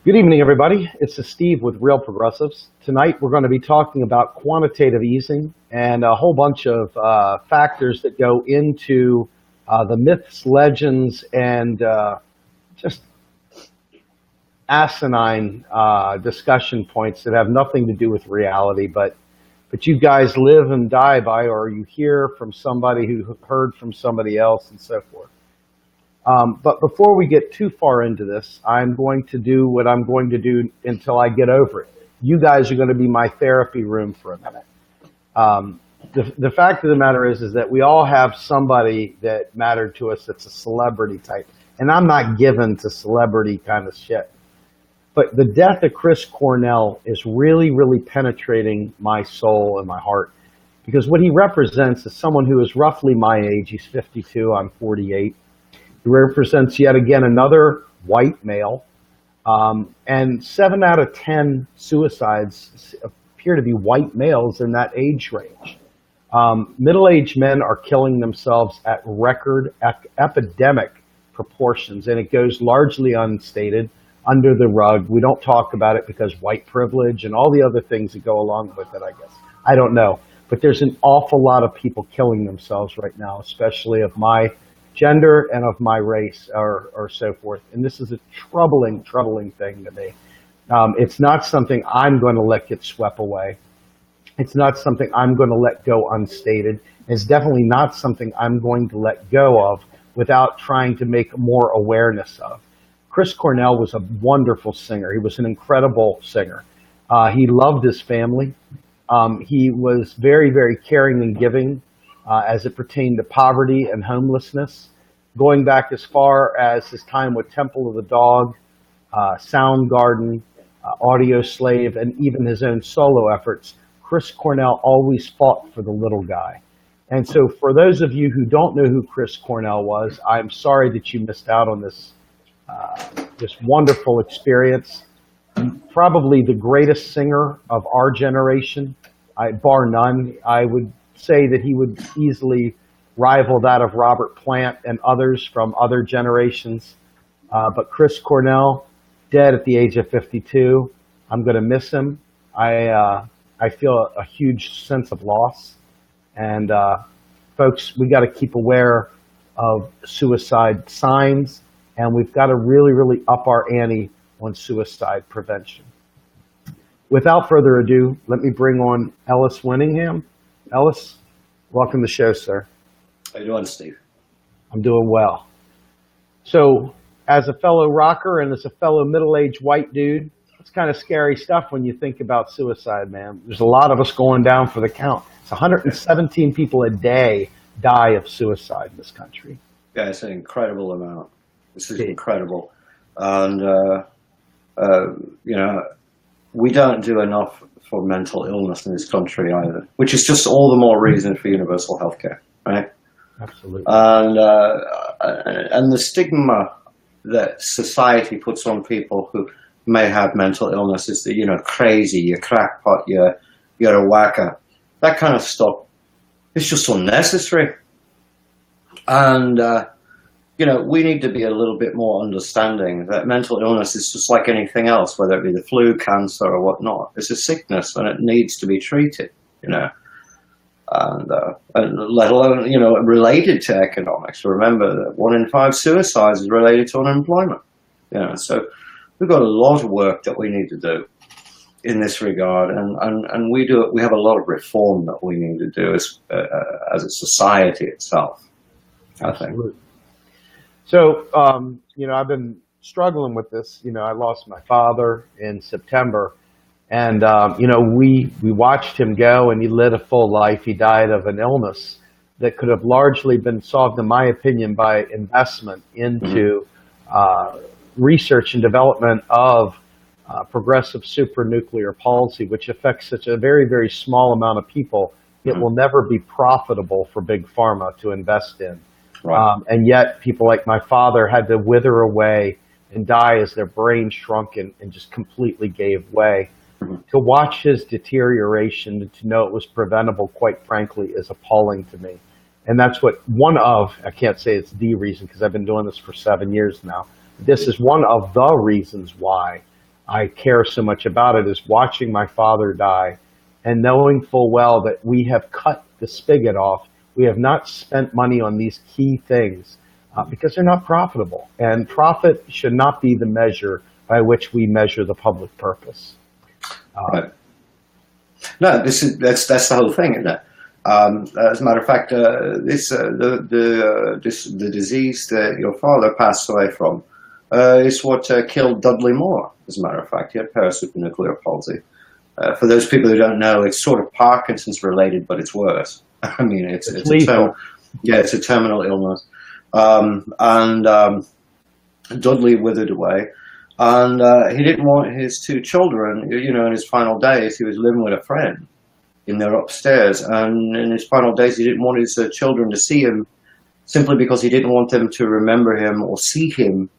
Good evening, everybody. It's Steve with Real Progressives. Tonight, we're going to be talking about quantitative easing and a whole bunch of factors that go into the myths, legends, and just asinine discussion points that have nothing to do with reality, but you guys live and die by, or you hear from somebody who heard from somebody else, and so forth. But before we get too far into this, I'm going to do what I'm going to do until I get over it. You guys are going to be my therapy room for a minute. The fact of the matter is that we all have somebody that mattered to us that's a celebrity type. And I'm not given to celebrity kind of shit. But the death of Chris Cornell is really, really penetrating my soul and my heart. Because what he represents is someone who is roughly my age. He's 52, I'm 48. He represents yet again another white male, and 7 out of 10 suicides appear to be white males in that age range. Middle-aged men are killing themselves at record epidemic proportions, and it goes largely unstated, under the rug. We don't talk about it because white privilege and all the other things that go along with it, I guess. I don't know. But there's an awful lot of people killing themselves right now, especially of my gender and of my race or so forth. And this is a troubling thing to me. It's not something I'm going to let get swept away. It's not something I'm going to let go unstated. It's definitely not something I'm going to let go of without trying to make more awareness of. Chris Cornell was a wonderful singer. He was an incredible singer. He loved his family. He was very, very caring and giving as it pertained to poverty and homelessness, going back as far as his time with Temple of the Dog, Soundgarden, Audio Slave, and even his own solo efforts. Chris Cornell always fought for the little guy. And so for those of you who don't know who Chris Cornell was, I'm sorry that you missed out on this wonderful experience. Probably the greatest singer of our generation, bar none. I would say that he would easily rival that of Robert Plant and others from other generations. But Chris Cornell, dead at the age of 52. I'm going to miss him. I feel a huge sense of loss. And folks, we got to keep aware of suicide signs, and we've got to really, really up our ante on suicide prevention. Without further ado, let me bring on Ellis Winningham. Ellis, welcome to the show, sir. How you doing, Steve? I'm doing well. So, as a fellow rocker and as a fellow middle-aged white dude, it's kind of scary stuff when you think about suicide, man. There's a lot of us going down for the count. It's 117 people a day die of suicide in this country. Yeah, it's an incredible amount. This is incredible. And, we don't do enough for mental illness in this country either, which is just all the more reason for universal health care, right? Absolutely. And the stigma that society puts on people who may have mental illness is that, crazy, you're crackpot, you're a whacker. That kind of stuff is just unnecessary. And, we need to be a little bit more understanding that mental illness is just like anything else, whether it be the flu, cancer, or whatnot. It's a sickness, and it needs to be treated, and let alone, related to economics. Remember that 1 in 5 suicides is related to unemployment. So we've got a lot of work that we need to do in this regard, and we have a lot of reform that we need to do as a society itself, I think. So, I've been struggling with this. I lost my father in September, and, we watched him go, and he lived a full life. He died of an illness that could have largely been solved, in my opinion, by investment into research and development of progressive supranuclear palsy, which affects such a very, very small amount of people. It will never be profitable for Big Pharma to invest in. Right. And yet people like my father had to wither away and die as their brain shrunk and just completely gave way. To watch his deterioration and to know it was preventable, quite frankly, is appalling to me. And that's what I can't say it's the reason because I've been doing this for 7 years now. This is one of the reasons why I care so much about it is watching my father die and knowing full well that we have cut the spigot off. We have not spent money on these key things because they're not profitable. And profit should not be the measure by which we measure the public purpose. Right. No, that's the whole thing, isn't it? As a matter of fact, the disease that your father passed away from is what killed Dudley Moore. As a matter of fact, he had parasupernuclear palsy. For those people who don't know, it's sort of Parkinson's related, but it's worse. I mean, it's lethal. It's a terminal illness. Dudley withered away. And he didn't want his two children, you know, in his final days, he was living with a friend in their upstairs. And in his final days, he didn't want his children to see him simply because he didn't want them to remember him or see him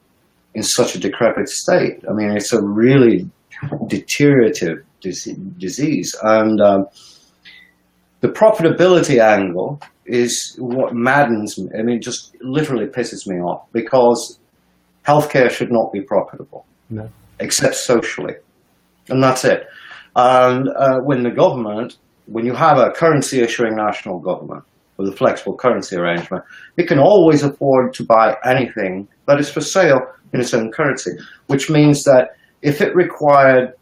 in such a decrepit state. I mean, it's a really deteriorative disease. And the profitability angle is what maddens me. I mean, it just literally pisses me off because healthcare should not be profitable, no, except socially, and that's it. And when you have a currency issuing national government with a flexible currency arrangement, it can always afford to buy anything that is for sale in its own currency, which means that if it required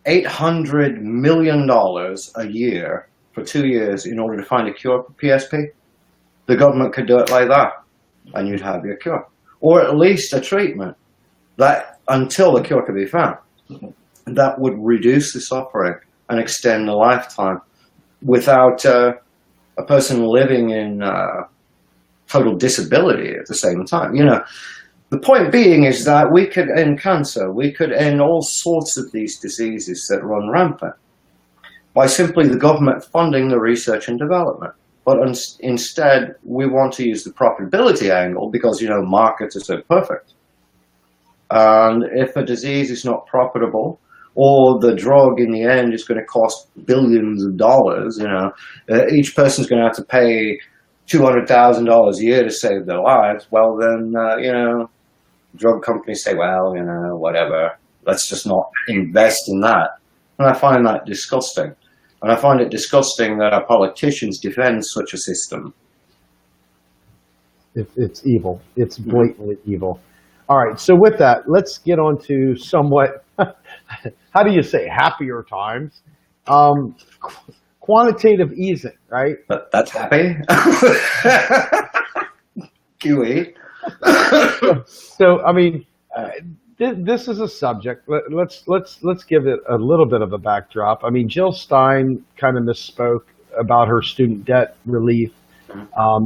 $800 million a year for 2 years in order to find a cure for PSP, the government could do it like that, and you'd have your cure. Or at least a treatment that, until the cure could be found, that would reduce the suffering and extend the lifetime without a person living in total disability at the same time. You know, the point being is that we could end cancer, we could end all sorts of these diseases that run rampant by simply the government funding the research and development. But instead, we want to use the profitability angle because, you know, markets are so perfect. And if a disease is not profitable, or the drug in the end is going to cost billions of dollars, you know, each person's going to have to pay $200,000 a year to save their lives, well then, you know, drug companies say, well, you know, whatever, let's just not invest in that. And I find that disgusting. And I find it disgusting that our politicians defend such a system. It's evil. It's blatantly evil. All right. So with that, let's get on to somewhat, how do you say, happier times? Quantitative easing, right? But that's happy. QE. So, I mean, this is a subject. Let's give it a little bit of a backdrop. I mean, Jill Stein kind of misspoke about her student debt relief.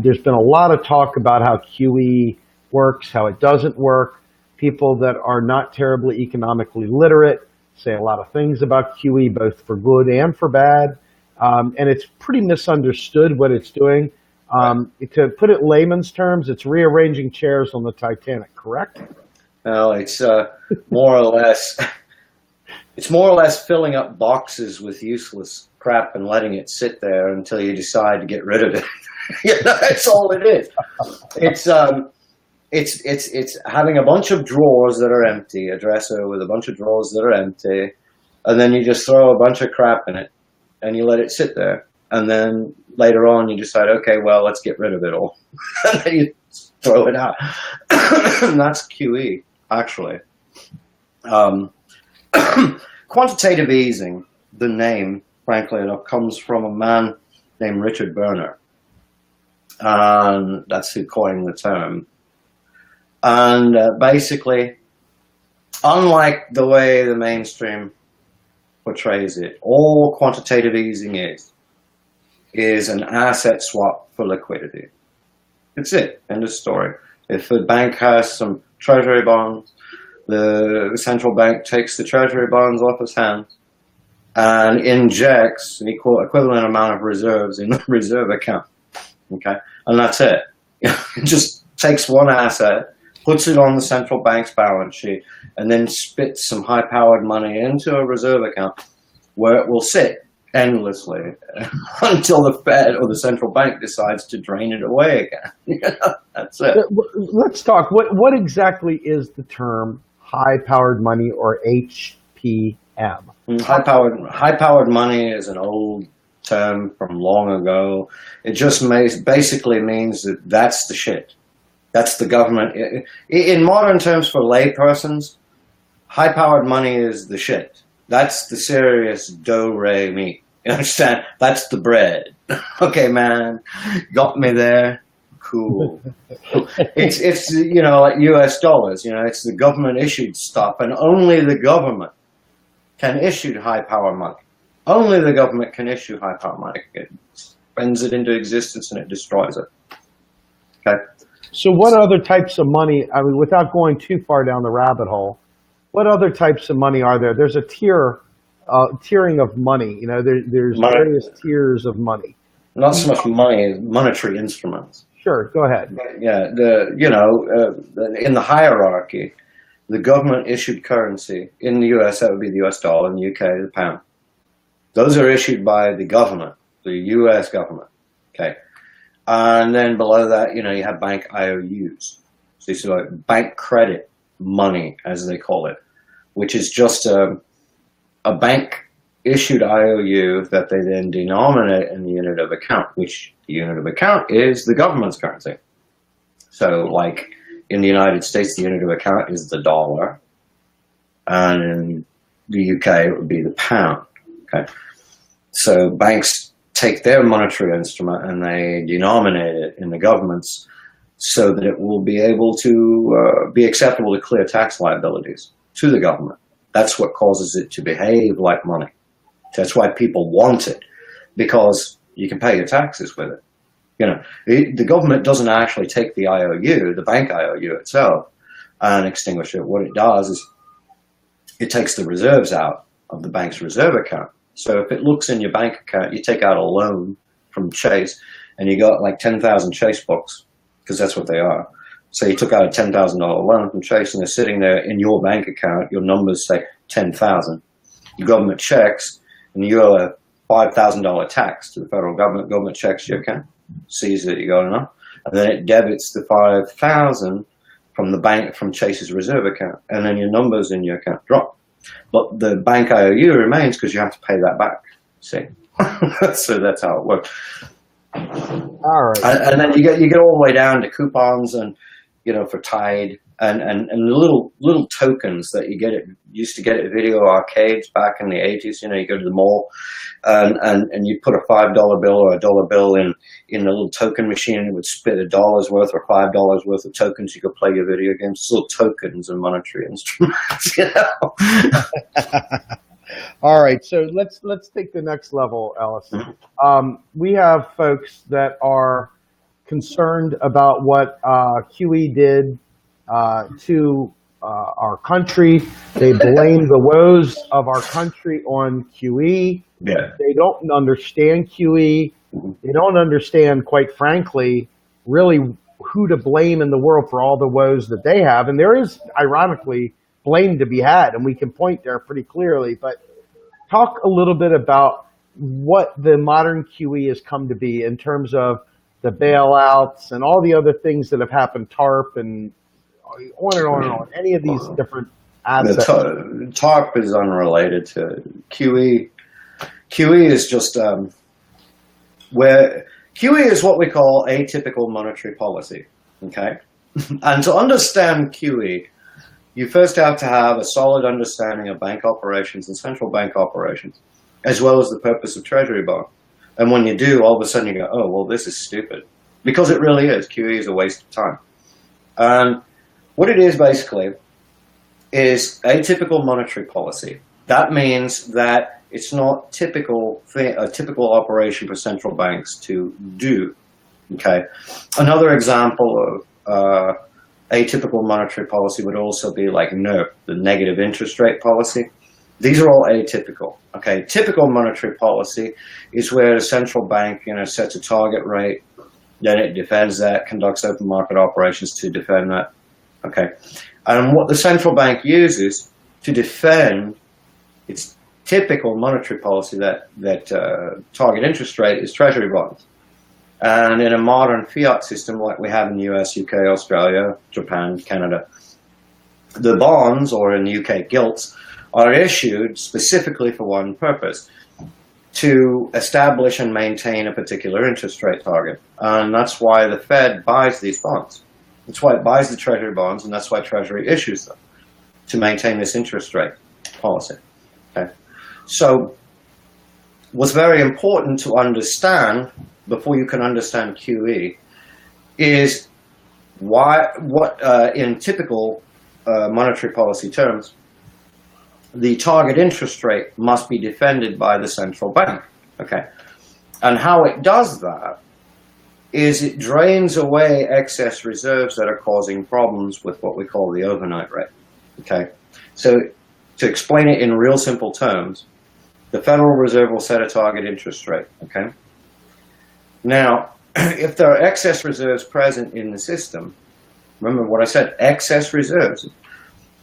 There's been a lot of talk about how QE works, how it doesn't work. People that are not terribly economically literate say a lot of things about QE, both for good and for bad. And it's pretty misunderstood what it's doing. To put it in layman's terms, it's rearranging chairs on the Titanic, correct? Well, it's more or less filling up boxes with useless crap and letting it sit there until you decide to get rid of it. You know, that's all it is. It's having a bunch of drawers that are empty, a dresser with a bunch of drawers that are empty, and then you just throw a bunch of crap in it and you let it sit there. And then later on you decide, okay, well, let's get rid of it all. And then you throw it out. And that's QE, actually. Quantitative easing, the name, frankly enough, comes from a man named Richard Berner. And that's who coined the term. And basically, unlike the way the mainstream portrays it, all quantitative easing is an asset swap for liquidity. That's it, end of story. If a bank has some treasury bonds, the central bank takes the treasury bonds off its hands and injects an equivalent amount of reserves in the reserve account. Okay, and that's it. It just takes one asset, puts it on the central bank's balance sheet, and then spits some high-powered money into a reserve account where it will sit endlessly until the Fed or the central bank decides to drain it away again. That's it. Let's talk. What exactly is the term high-powered money, or HPM? High-powered money is an old term from long ago. It just basically means that that's the shit. That's the government. In modern terms, for laypersons, high-powered money is the shit. That's the serious do-re-mi. You understand? That's the bread. Okay, man, got me there. Cool. It's like U.S. dollars. It's the government-issued stuff, and only the government can issue high-power money. Only the government can issue high-power money. It brings it into existence and it destroys it. Okay. So what other types of money, I mean, without going too far down the rabbit hole, what other types of money are there? There's a tiering of money. There's various tiers of money. Not so much money, monetary instruments. Sure, go ahead. Yeah, in the hierarchy, the government-issued currency in the U.S., that would be the U.S. dollar, in the U.K., the pound. Those are issued by the government, the U.S. government. Okay, and then below that, you have bank IOUs. So this is like bank credit money, as they call it, which is just a bank-issued IOU that they then denominate in the unit of account, which the unit of account is the government's currency. So, like in the United States, the unit of account is the dollar, and in the UK, it would be the pound. Okay, so banks take their monetary instrument and they denominate it in the government's, so that it will be able to be acceptable to clear tax liabilities to the government. That's what causes it to behave like money. That's why people want it, because you can pay your taxes with it. The government doesn't actually take the IOU, the bank IOU itself, and extinguish it. What it does is it takes the reserves out of the bank's reserve account. So if it looks in your bank account, you take out a loan from Chase, and you got like 10,000 Chase books, because that's what they are. So you took out a $10,000 loan from Chase, and they're sitting there in your bank account. Your numbers say 10,000. The government checks, and you owe a $5,000 tax to the federal government. Government checks your account, sees that you got enough, and then it debits the 5,000 from the bank, from Chase's reserve account, and then your numbers in your account drop. But the bank IOU remains because you have to pay that back. See, so that's how it works. All right. And then you get all the way down to coupons and for Tide and the little tokens that used to get at video arcades back in the 80s. You go to the mall and you put a $5 bill or a dollar bill in the little token machine, and it would spit $1 worth or $5 worth of tokens. You could play your video games. It's little tokens and monetary instruments. All right, so let's take the next level, Ellis. We have folks that are concerned about what QE did to our country. They blame the woes of our country on QE. Yeah. They don't understand QE. They don't understand, quite frankly, really who to blame in the world for all the woes that they have. And there is, ironically, blame to be had, and we can point there pretty clearly. But talk a little bit about what the modern QE has come to be in terms of the bailouts and all the other things that have happened, TARP and on and on and on. Any of these different assets. TARP is unrelated to QE. QE is just where QE is what we call atypical monetary policy. Okay, and to understand QE, you first have to have a solid understanding of bank operations and central bank operations, as well as the purpose of Treasury bond. And when you do, all of a sudden you go, oh, well, this is stupid. Because it really is. QE is a waste of time. And what it is basically is atypical monetary policy. That means that it's not a typical operation for central banks to do. Okay. Another example of atypical monetary policy would also be like NIRP, the negative interest rate policy. These are all atypical. Okay, typical monetary policy is where the central bank, sets a target rate, then it defends that, conducts open market operations to defend that. Okay, and what the central bank uses to defend its typical monetary policy, that target interest rate, is Treasury bonds. And in a modern fiat system like we have in the US, UK, Australia, Japan, Canada, the bonds, or in the UK, gilts, are issued specifically for one purpose: to establish and maintain a particular interest rate target. And that's why the Fed buys these bonds. That's why it buys the Treasury bonds, and that's why Treasury issues them, to maintain this interest rate policy. Okay? So what's very important to understand before you can understand QE is in typical monetary policy terms, the target interest rate must be defended by the central bank. Okay, and how it does that is it drains away excess reserves that are causing problems with what we call the overnight rate. Okay, so to explain it in real simple terms, the Federal Reserve will set a target interest rate. Okay, now if there are excess reserves present in the system, remember what I said, excess reserves,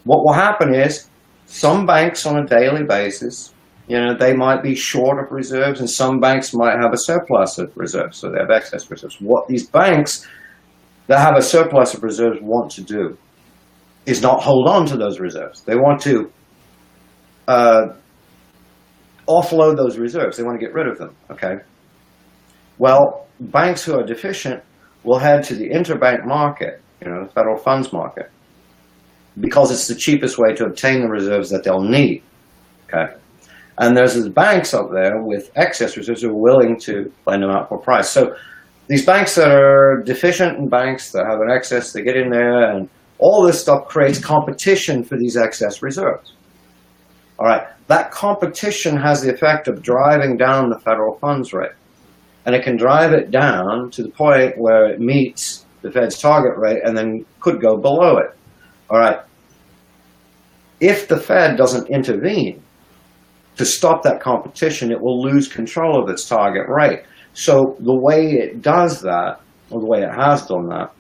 what will happen is some banks on a daily basis, they might be short of reserves, and some banks might have a surplus of reserves, so they have excess reserves. What these banks that have a surplus of reserves want to do is not hold on to those reserves. They want to offload those reserves. They want to get rid of them, okay? Well, banks who are deficient will head to the interbank market, the federal funds market, because it's the cheapest way to obtain the reserves that they'll need, okay? And there's these banks up there with excess reserves who are willing to lend them out for price. So these banks that are deficient and banks that have an excess, they get in there, and all this stuff creates competition for these excess reserves. All right, that competition has the effect of driving down the federal funds rate. And it can drive it down to the point where it meets the Fed's target rate and then could go below it. All right, if the Fed doesn't intervene to stop that competition, it will lose control of its target rate. So the way it does that, or the way it has done that,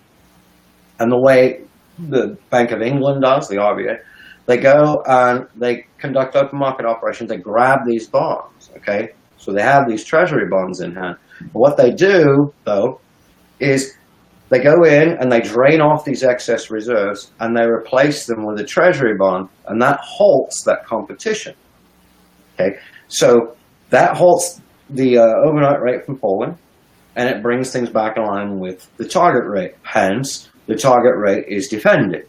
and the way the Bank of England does, the RBA, they go and they conduct open market operations. They grab these bonds, okay? So they have these Treasury bonds in hand. But what they do, though, is they go in and they drain off these excess reserves and they replace them with a Treasury bond, and that halts that competition. Okay, so that halts the overnight rate from falling, and it brings things back in line with the target rate. Hence, the target rate is defended.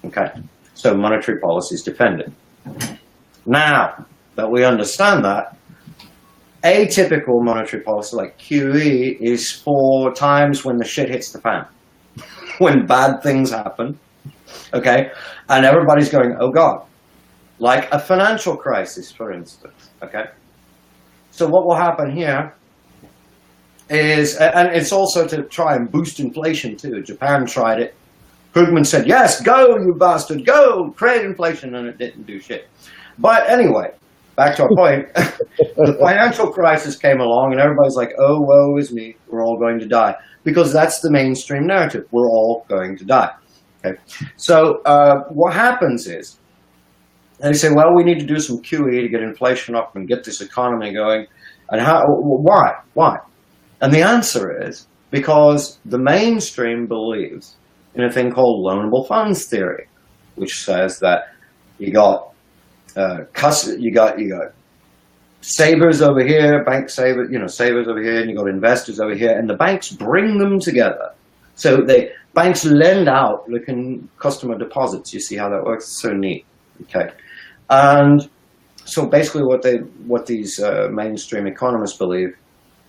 Okay, so monetary policy is defended. Now that we understand that, atypical monetary policy like QE is for times when the shit hits the fan, when bad things happen, okay, and everybody's going, oh God. Like a financial crisis, for instance, okay? So what will happen here is, and it's also to try and boost inflation too. Japan tried it. Krugman said, yes, go, you bastard, go, create inflation, and it didn't do shit. But anyway, back to our point, the financial crisis came along and everybody's like, oh, woe is me, we're all going to die. Because that's the mainstream narrative, we're all going to die. Okay? So what happens is, and they say, well, we need to do some QE to get inflation up and get this economy going. And why? And the answer is because the mainstream believes in a thing called loanable funds theory, which says that you got savers over here, bank savers, savers over here, and you got investors over here, and the banks bring them together. So banks lend out like in customer deposits. You see how that works? It's so neat. Okay. And so basically what these mainstream economists believe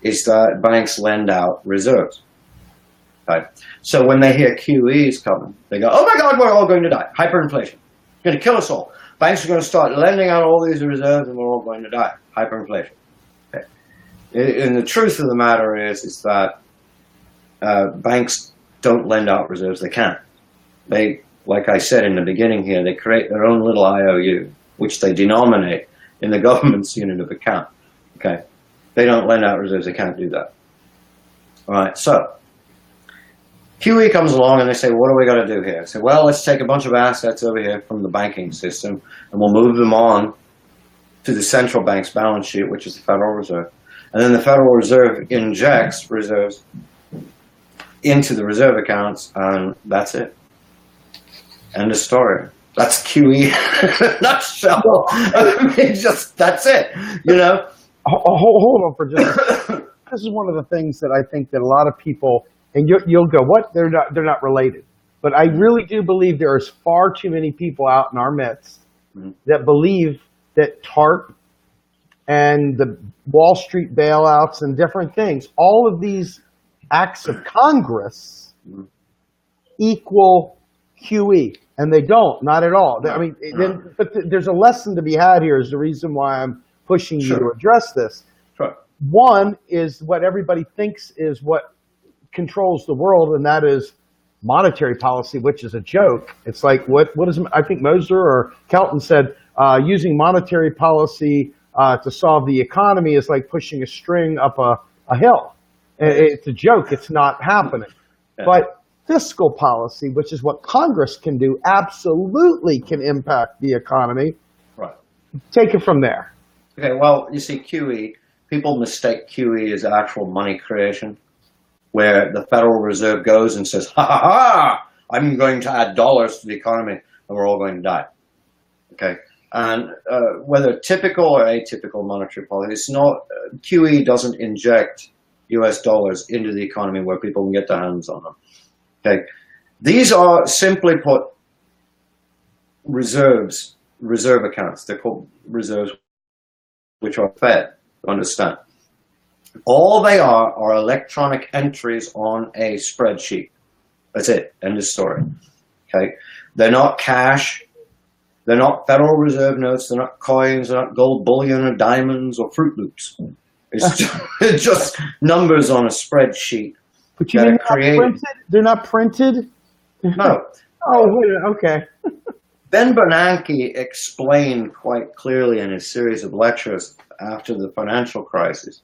is that banks lend out reserves. Okay. So when they hear QE is coming, they go, oh my God, we're all going to die. Hyperinflation. It's going to kill us all. Banks are going to start lending out all these reserves and we're all going to die. Hyperinflation. Okay. And the truth of the matter is that banks don't lend out reserves. They can't. They, like I said in the beginning here, they create their own little IOU, which they denominate in the government's unit of account. Okay, they don't lend out reserves. They can't do that. All right. So QE comes along and they say, what are we going to do here? I say, well, let's take a bunch of assets over here from the banking system and we'll move them on to the central bank's balance sheet, which is the Federal Reserve. And then the Federal Reserve injects reserves into the reserve accounts, and that's it. End of story. That's QE in a nutshell. I mean, just that's it. You know. Hold on for just a second. This is one of the things that I think that a lot of people, and you'll go, what? They're not related. But I really do believe there is far too many people out in our midst that believe that TARP and the Wall Street bailouts and different things, all of these acts of Congress equal QE. And they don't, not at all. I mean, but there's a lesson to be had here is the reason why I'm pushing you to address this. Sure. One is what everybody thinks is what controls the world, and that is monetary policy, which is a joke. It's like, what is, I think Mosler or Kelton said, using monetary policy to solve the economy is like pushing a string up a hill. It's a joke. It's not happening. Yeah. But fiscal policy, which is what Congress can do, absolutely can impact the economy. Right. Take it from there. Okay, well, you see, QE, people mistake QE as actual money creation, where the Federal Reserve goes and says, ha ha ha, I'm going to add dollars to the economy and we're all going to die. Okay, and whether typical or atypical monetary policy, it's not, QE doesn't inject US dollars into the economy where people can get their hands on them. Okay, these are simply put reserve accounts. They're called reserves, which are Fed, understand. All they are electronic entries on a spreadsheet. That's it, end of story. Okay, they're not cash, they're not Federal Reserve notes, they're not coins, they're not gold bullion or diamonds or Fruit Loops. It's just numbers on a spreadsheet. But you mean printed? They're not printed? No. Oh, okay. Ben Bernanke explained quite clearly in his series of lectures after the financial crisis,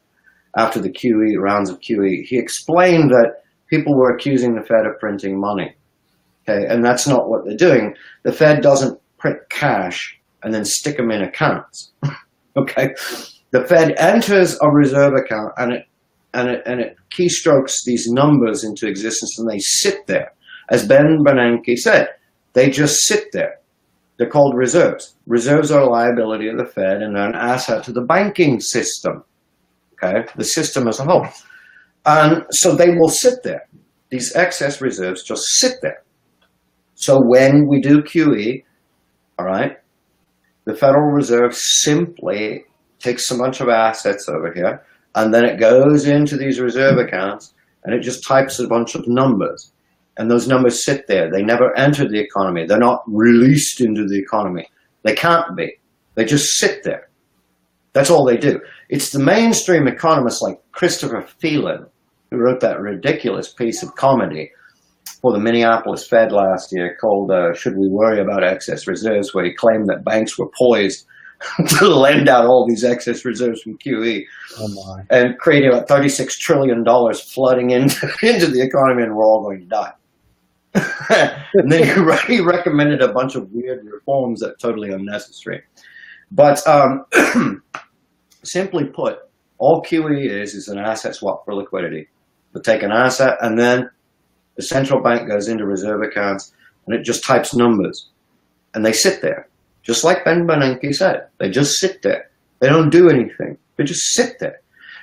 after the QE, rounds of QE, he explained that people were accusing the Fed of printing money. Okay, and that's not what they're doing. The Fed doesn't print cash and then stick them in accounts. Okay, the Fed enters a reserve account and it keystrokes these numbers into existence, and they sit there. As Ben Bernanke said, they just sit there. They're called reserves. Reserves are a liability of the Fed and they're an asset to the banking system. Okay, the system as a whole. And so they will sit there. These excess reserves just sit there. So when we do QE, all right, the Federal Reserve simply takes a bunch of assets over here, and then it goes into these reserve accounts, and it just types a bunch of numbers. And those numbers sit there. They never enter the economy. They're not released into the economy. They can't be. They just sit there. That's all they do. It's the mainstream economists like Christopher Phelan, who wrote that ridiculous piece of comedy for the Minneapolis Fed last year called Should We Worry About Excess Reserves, where he claimed that banks were poised to lend out all these excess reserves from QE and creating about $36 trillion flooding into the economy, and we're all going to die. And then he recommended a bunch of weird reforms that are totally unnecessary. But simply put, all QE is an asset swap for liquidity. They take an asset, and then the central bank goes into reserve accounts, and it just types numbers. And they sit there, just like Ben Bernanke said. They just sit there. They don't do anything. They just sit there.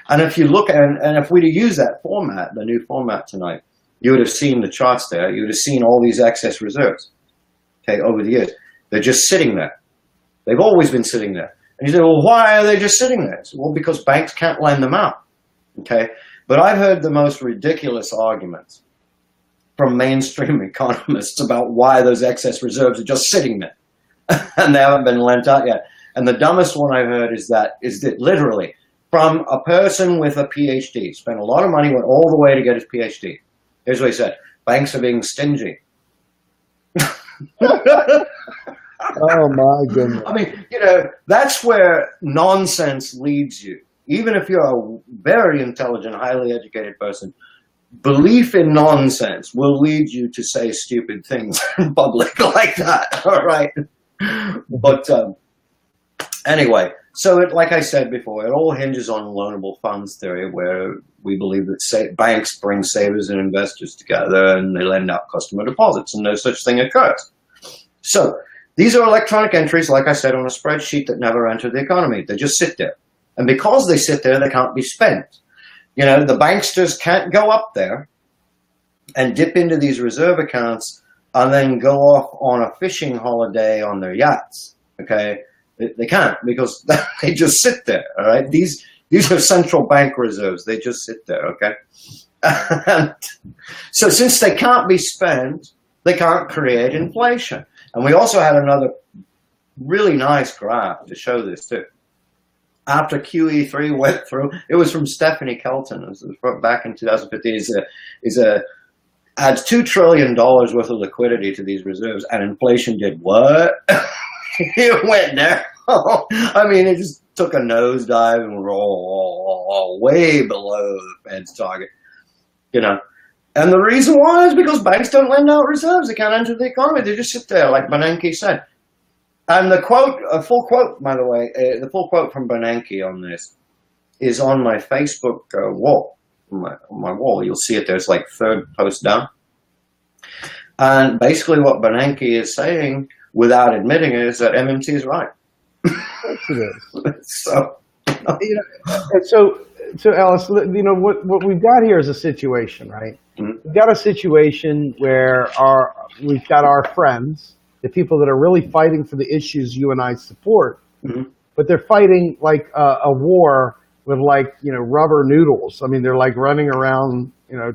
And if you look at, and if we'd have used that format, the new format tonight, you would have seen the charts there. You would have seen all these excess reserves, okay, over the years. They're just sitting there. They've always been sitting there. And you say, well, why are they just sitting there? So, well, because banks can't lend them out, okay? But I've heard the most ridiculous arguments from mainstream economists about why those excess reserves are just sitting there and they haven't been lent out yet. And the dumbest one I've heard is that literally from a person with a PhD, spent a lot of money, went all the way to get his PhD. Here's what he said: banks are being stingy. Oh my goodness. I mean, that's where nonsense leads you. Even if you're a very intelligent, highly educated person, belief in nonsense will lead you to say stupid things in public like that. All right. But anyway, so like I said before, it all hinges on loanable funds theory, where we believe that banks bring savers and investors together and they lend out customer deposits, and no such thing occurs. So These are electronic entries, like I said, on a spreadsheet that never enter the economy. They just sit there. And because they sit there, they can't be spent. You know, the banksters can't go up there and dip into these reserve accounts and then go off on a fishing holiday on their yachts. Okay? They can't, because they just sit there. All right? These are central bank reserves. They just sit there. Okay? And so since they can't be spent, they can't create inflation. And we also had another really nice graph to show this too. After QE3 went through, it was from Stephanie Kelton. It was back in 2015. Adds $2 trillion worth of liquidity to these reserves, and inflation did what? It went down. I mean, it just took a nosedive and we're all way below the Fed's target. You know, and the reason why is because banks don't lend out reserves. They can't enter the economy. They just sit there, like Bernanke said. And the quote, a full quote, by the way, the full quote from Bernanke on this is on my Facebook wall. On my wall, you'll see it. There's like third post down. And basically what Bernanke is saying, without admitting it, is that MMT is right. Yes, it is. So, So Ellis, you know, what we've got here is a situation, right? Mm-hmm. We've got a situation where we've got our friends, the people that are really fighting for the issues you and I support, mm-hmm. but they're fighting like a war with, like, you know, rubber noodles. I mean, they're like running around, you know,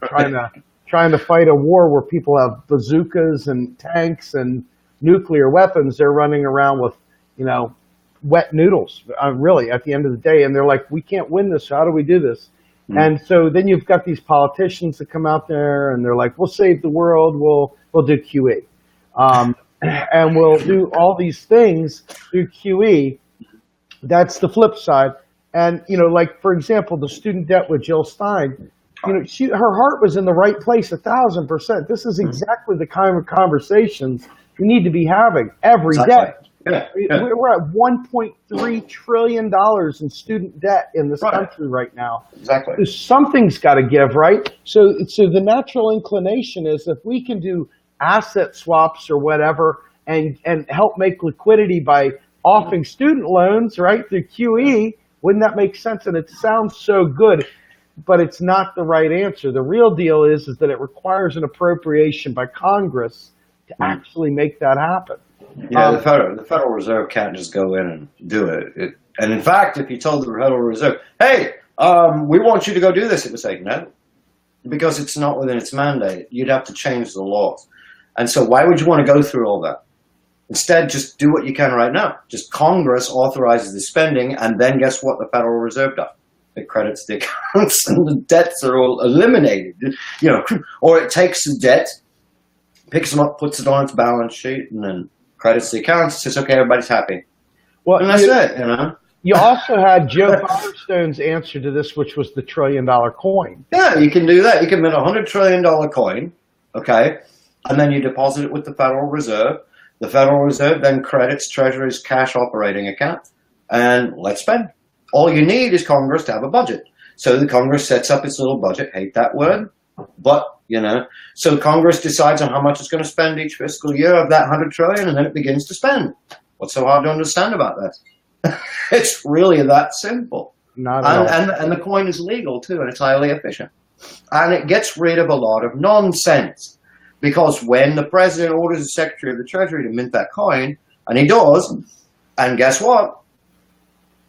trying to fight a war where people have bazookas and tanks and nuclear weapons. They're running around with, you know, wet noodles, really, at the end of the day. And they're like, we can't win this. How do we do this? Mm-hmm. And so then you've got these politicians that come out there and they're like, we'll save the world. We'll do QE. And we'll do all these things through QE. That's the flip side. And, you know, like, for example, the student debt with Jill Stein, you know, her heart was in the right place 1,000%. This is exactly the kind of conversations we need to be having every day. Yeah. We're at $1.3 trillion in student debt in this country right now. Exactly. So something's got to give, right? So the natural inclination is, if we can do asset swaps or whatever and help make liquidity by offering student loans, right, through QE, wouldn't that make sense? And it sounds so good, but it's not the right answer. The real deal is that it requires an appropriation by Congress to actually make that happen. Yeah, the Federal Reserve can't just go in and do it. And in fact, if you told the Federal Reserve, hey, we want you to go do this, it would say no, because it's not within its mandate. You'd have to change the laws. And so why would you want to go through all that? Instead, just do what you can right now. Just Congress authorizes the spending, and then guess what the Federal Reserve does? It credits the accounts, and the debts are all eliminated. You know, or it takes the debt, picks them up, puts it on its balance sheet, and then credits the accounts, says, okay, everybody's happy. Well, and that's it, you know. You also had Joe Firestone's answer to this, which was the $1 trillion coin. Yeah, you can do that. You can mint a $100 trillion coin, okay, and then you deposit it with the Federal Reserve. The Federal Reserve then credits Treasury's cash operating account, and let's spend. All you need is Congress to have a budget. So the Congress sets up its little budget. Hate that word, but you know. So Congress decides on how much it's going to spend each fiscal year of that $100 trillion, and then it begins to spend. What's so hard to understand about that? It's really that simple. Not at all. And the coin is legal too, and it's highly efficient, and it gets rid of a lot of nonsense. Because when the president orders the Secretary of the Treasury to mint that coin, and he does, and guess what?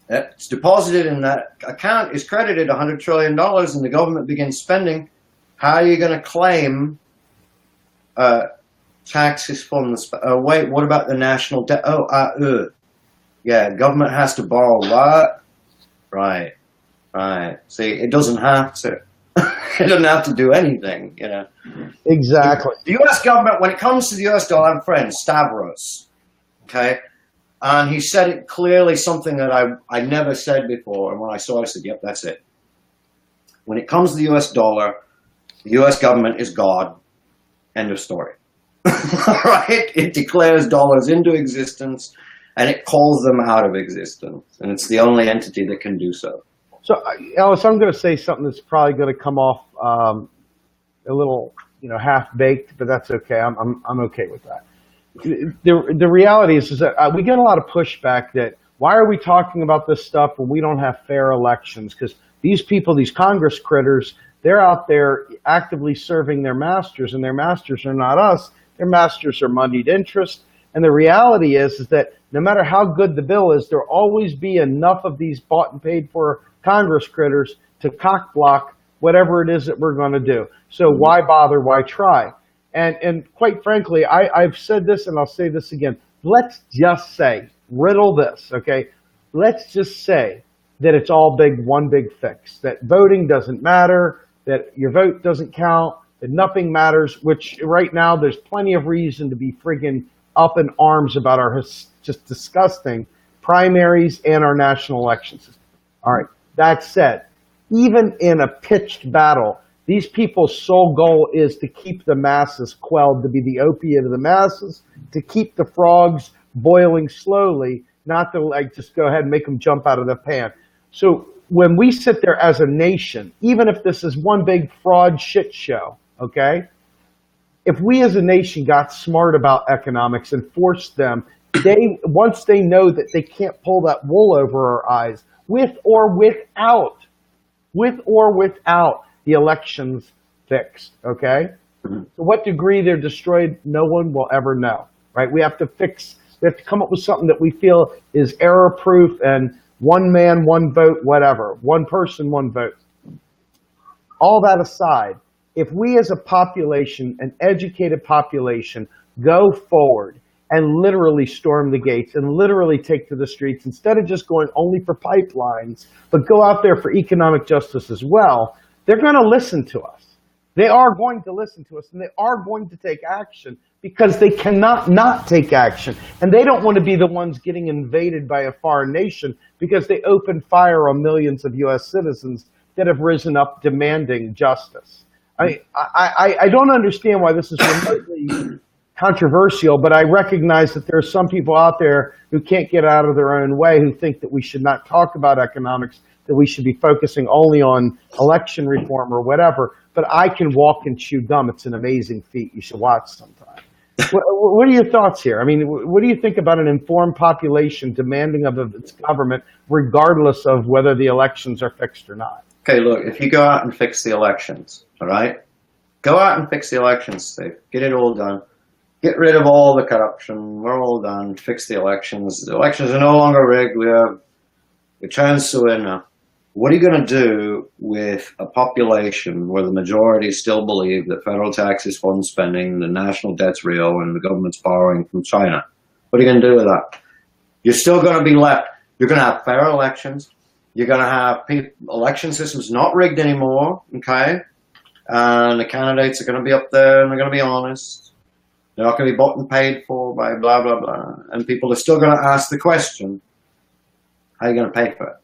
It's deposited in that account, is credited $100 trillion, and the government begins spending. How are you going to claim taxes from the... wait, what about the national debt? Yeah, government has to borrow what? Right. See, it doesn't have to. It doesn't have to do anything, you know. Exactly. The U.S. government, when it comes to the U.S. dollar, I'm friend, Stavros, okay? And he said it clearly, something that I never said before. And when I saw it, I said, yep, that's it. When it comes to the U.S. dollar, the U.S. government is God. End of story. Right? It declares dollars into existence, and it calls them out of existence. And it's the only entity that can do so. So, Ellis, I'm going to say something that's probably going to come off a little, you know, half-baked, but that's okay. I'm okay with that. the reality is that we get a lot of pushback that why are we talking about this stuff when we don't have fair elections? Because these people, these Congress critters, they're out there actively serving their masters, and their masters are not us. Their masters are moneyed interest. And the reality is that no matter how good the bill is, there'll always be enough of these bought and paid for Congress critters to cock block whatever it is that we're going to do. So why bother? Why try? And quite frankly, I've said this and I'll say this again. Let's just say, riddle this, okay? Let's just say that it's all one big fix, that voting doesn't matter, that your vote doesn't count, that nothing matters, which right now there's plenty of reason to be friggin' up in arms about our just disgusting primaries and our national election system. All right, that said, even in a pitched battle, these people's sole goal is to keep the masses quelled, to be the opiate of the masses, to keep the frogs boiling slowly, not to just go ahead and make them jump out of the pan. So when we sit there as a nation, even if this is one big fraud shit show, okay? If we as a nation got smart about economics and forced them, once they know that they can't pull that wool over our eyes, with or without the elections fixed, okay? To what degree they're destroyed, no one will ever know, right? We have to come up with something that we feel is error-proof and one man, one vote, whatever. One person, one vote. All that aside, if we as a population, an educated population, go forward and literally storm the gates and literally take to the streets, instead of just going only for pipelines, but go out there for economic justice as well, they're going to listen to us. They are going to listen to us, and they are going to take action because they cannot not take action. And they don't want to be the ones getting invaded by a foreign nation because they opened fire on millions of U.S. citizens that have risen up demanding justice. I don't understand why this is remotely controversial, but I recognize that there are some people out there who can't get out of their own way, who think that we should not talk about economics, that we should be focusing only on election reform or whatever. But I can walk and chew gum. It's an amazing feat. You should watch sometime. What are your thoughts here? I mean, what do you think about an informed population demanding of its government, regardless of whether the elections are fixed or not? Okay, look, if you go out and fix the elections, all right? Go out and fix the elections, Steve. Get it all done. Get rid of all the corruption. We're all done. Fix the elections. The elections are no longer rigged. We have a chance to win now. What are you going to do with a population where the majority still believe that federal taxes fund spending, the national debt's real, and the government's borrowing from China? What are you going to do with that? You're still going to be left. You're going to have fair elections. You're going to have election systems not rigged anymore, okay? And the candidates are going to be up there and they're going to be honest. They're not going to be bought and paid for by blah, blah, blah. And people are still going to ask the question, how are you going to pay for it?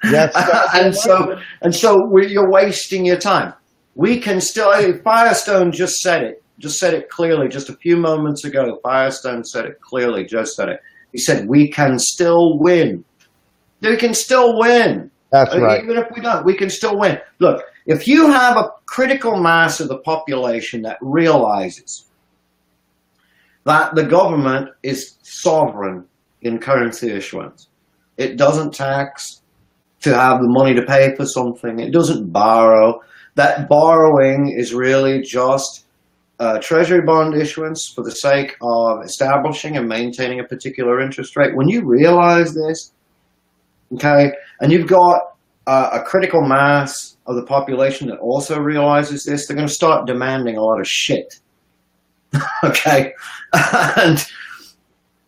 Yes, and so you're wasting your time. We can still, Firestone just said it clearly just a few moments ago. Firestone said it clearly, just said it. He said, we can still win. We can still win. That's right. Even if we don't, we can still win. Look, if you have a critical mass of the population that realizes that the government is sovereign in currency issuance, it doesn't tax to have the money to pay for something. It doesn't borrow. That borrowing is really just treasury bond issuance for the sake of establishing and maintaining a particular interest rate. When you realize this, okay, and you've got a critical mass of the population that also realizes this, they're going to start demanding a lot of shit. Okay? And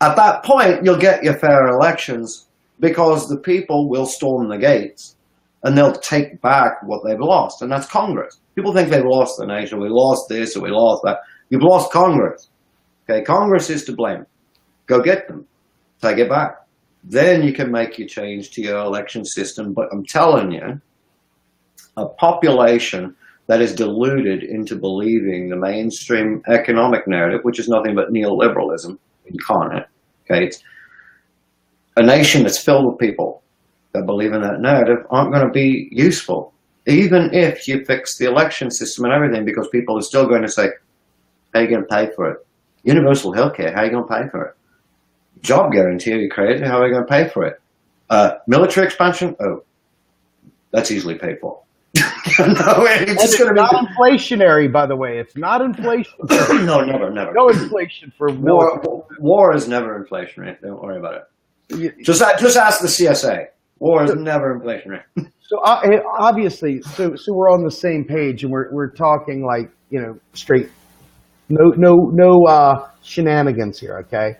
at that point, you'll get your fair elections, because the people will storm the gates and they'll take back what they've lost. And that's Congress. People think they've lost the nation. We lost this or we lost that. You've lost Congress. Okay, Congress is to blame. Go get them. Take it back. Then you can make your change to your election system. But I'm telling you, a population that is deluded into believing the mainstream economic narrative, which is nothing but neoliberalism incarnate. Okay, it's a nation that's filled with people that believe in that narrative aren't going to be useful, even if you fix the election system and everything, because people are still going to say, how are you going to pay for it? Universal healthcare, how are you going to pay for it? Job guarantee, are you crazy? How are you going to pay for it? Military expansion? Oh, that's easily paid for. No, it's It's not inflationary, by the way. It's not inflation. No, never. No inflation for War is never inflationary. Don't worry about it. Just ask the CSA. War is never inflationary. So obviously, so we're on the same page, and we're talking like, straight, no shenanigans here. Okay,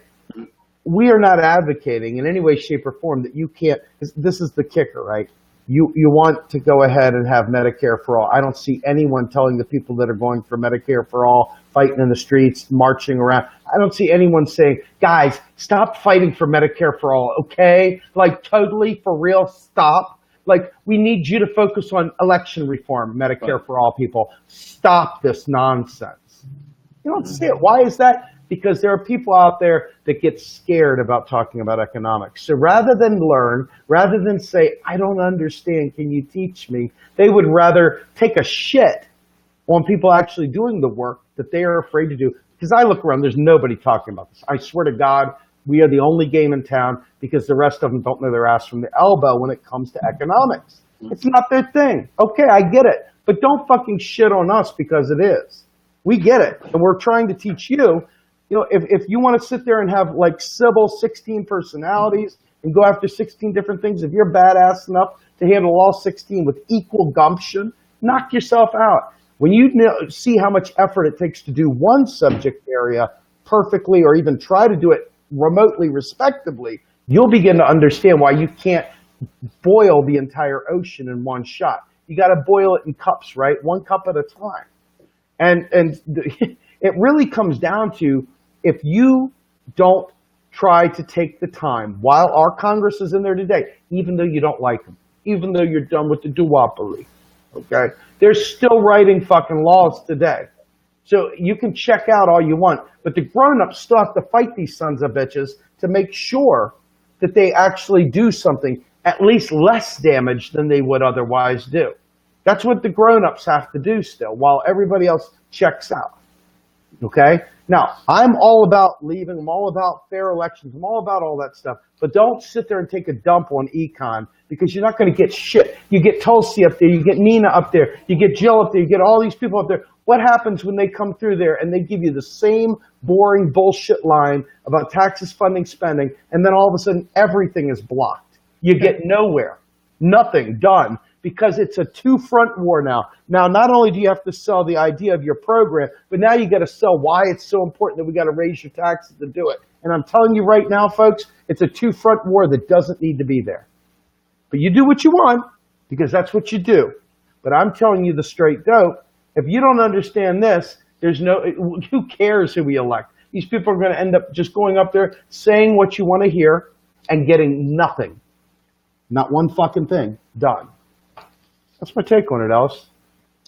we are not advocating in any way, shape, or form that you can't. This is the kicker, right? You want to go ahead and have Medicare for all. I don't see anyone telling the people that are going for Medicare for all, fighting in the streets, marching around. I don't see anyone saying, guys, stop fighting for Medicare for all, okay? Like, totally, for real, stop. Like, we need you to focus on election reform, Medicare for all people. Stop this nonsense. You don't see it. Why is that? Because there are people out there that get scared about talking about economics. So rather than learn, rather than say, I don't understand, can you teach me? They would rather take a shit on people actually doing the work that they are afraid to do. Because I look around, there's nobody talking about this. I swear to God, we are the only game in town because the rest of them don't know their ass from the elbow when it comes to economics. It's not their thing. Okay, I get it. But don't fucking shit on us because it is. We get it. And we're trying to teach you. If you want to sit there and have like Sybil 16 personalities and go after 16 different things, if you're badass enough to handle all 16 with equal gumption, knock yourself out. When you see how much effort it takes to do one subject area perfectly or even try to do it remotely respectably, you'll begin to understand why you can't boil the entire ocean in one shot. You got to boil it in cups, right? One cup at a time. And it really comes down to, if you don't try to take the time while our Congress is in there today, even though you don't like them, even though you're done with the duopoly, okay? They're still writing fucking laws today. So you can check out all you want, but the grown-ups still have to fight these sons of bitches to make sure that they actually do something, at least less damage than they would otherwise do. That's what the grown-ups have to do still, while everybody else checks out. Okay? Now, I'm all about leaving. I'm all about fair elections. I'm all about all that stuff. But don't sit there and take a dump on econ, because you're not going to get shit. You get Tulsi up there. You get Nina up there. You get Jill up there. You get all these people up there. What happens when they come through there and they give you the same boring bullshit line about taxes, funding, spending, and then all of a sudden everything is blocked? You get nowhere. Nothing done. Because it's a two-front war now. Now, not only do you have to sell the idea of your program, but now you got to sell why it's so important that we got to raise your taxes to do it. And I'm telling you right now, folks, it's a two-front war that doesn't need to be there. But you do what you want, because that's what you do. But I'm telling you the straight dope. If you don't understand this, who cares who we elect? These people are going to end up just going up there, saying what you want to hear, and getting nothing. Not one fucking thing done. That's my take on it, Ellis.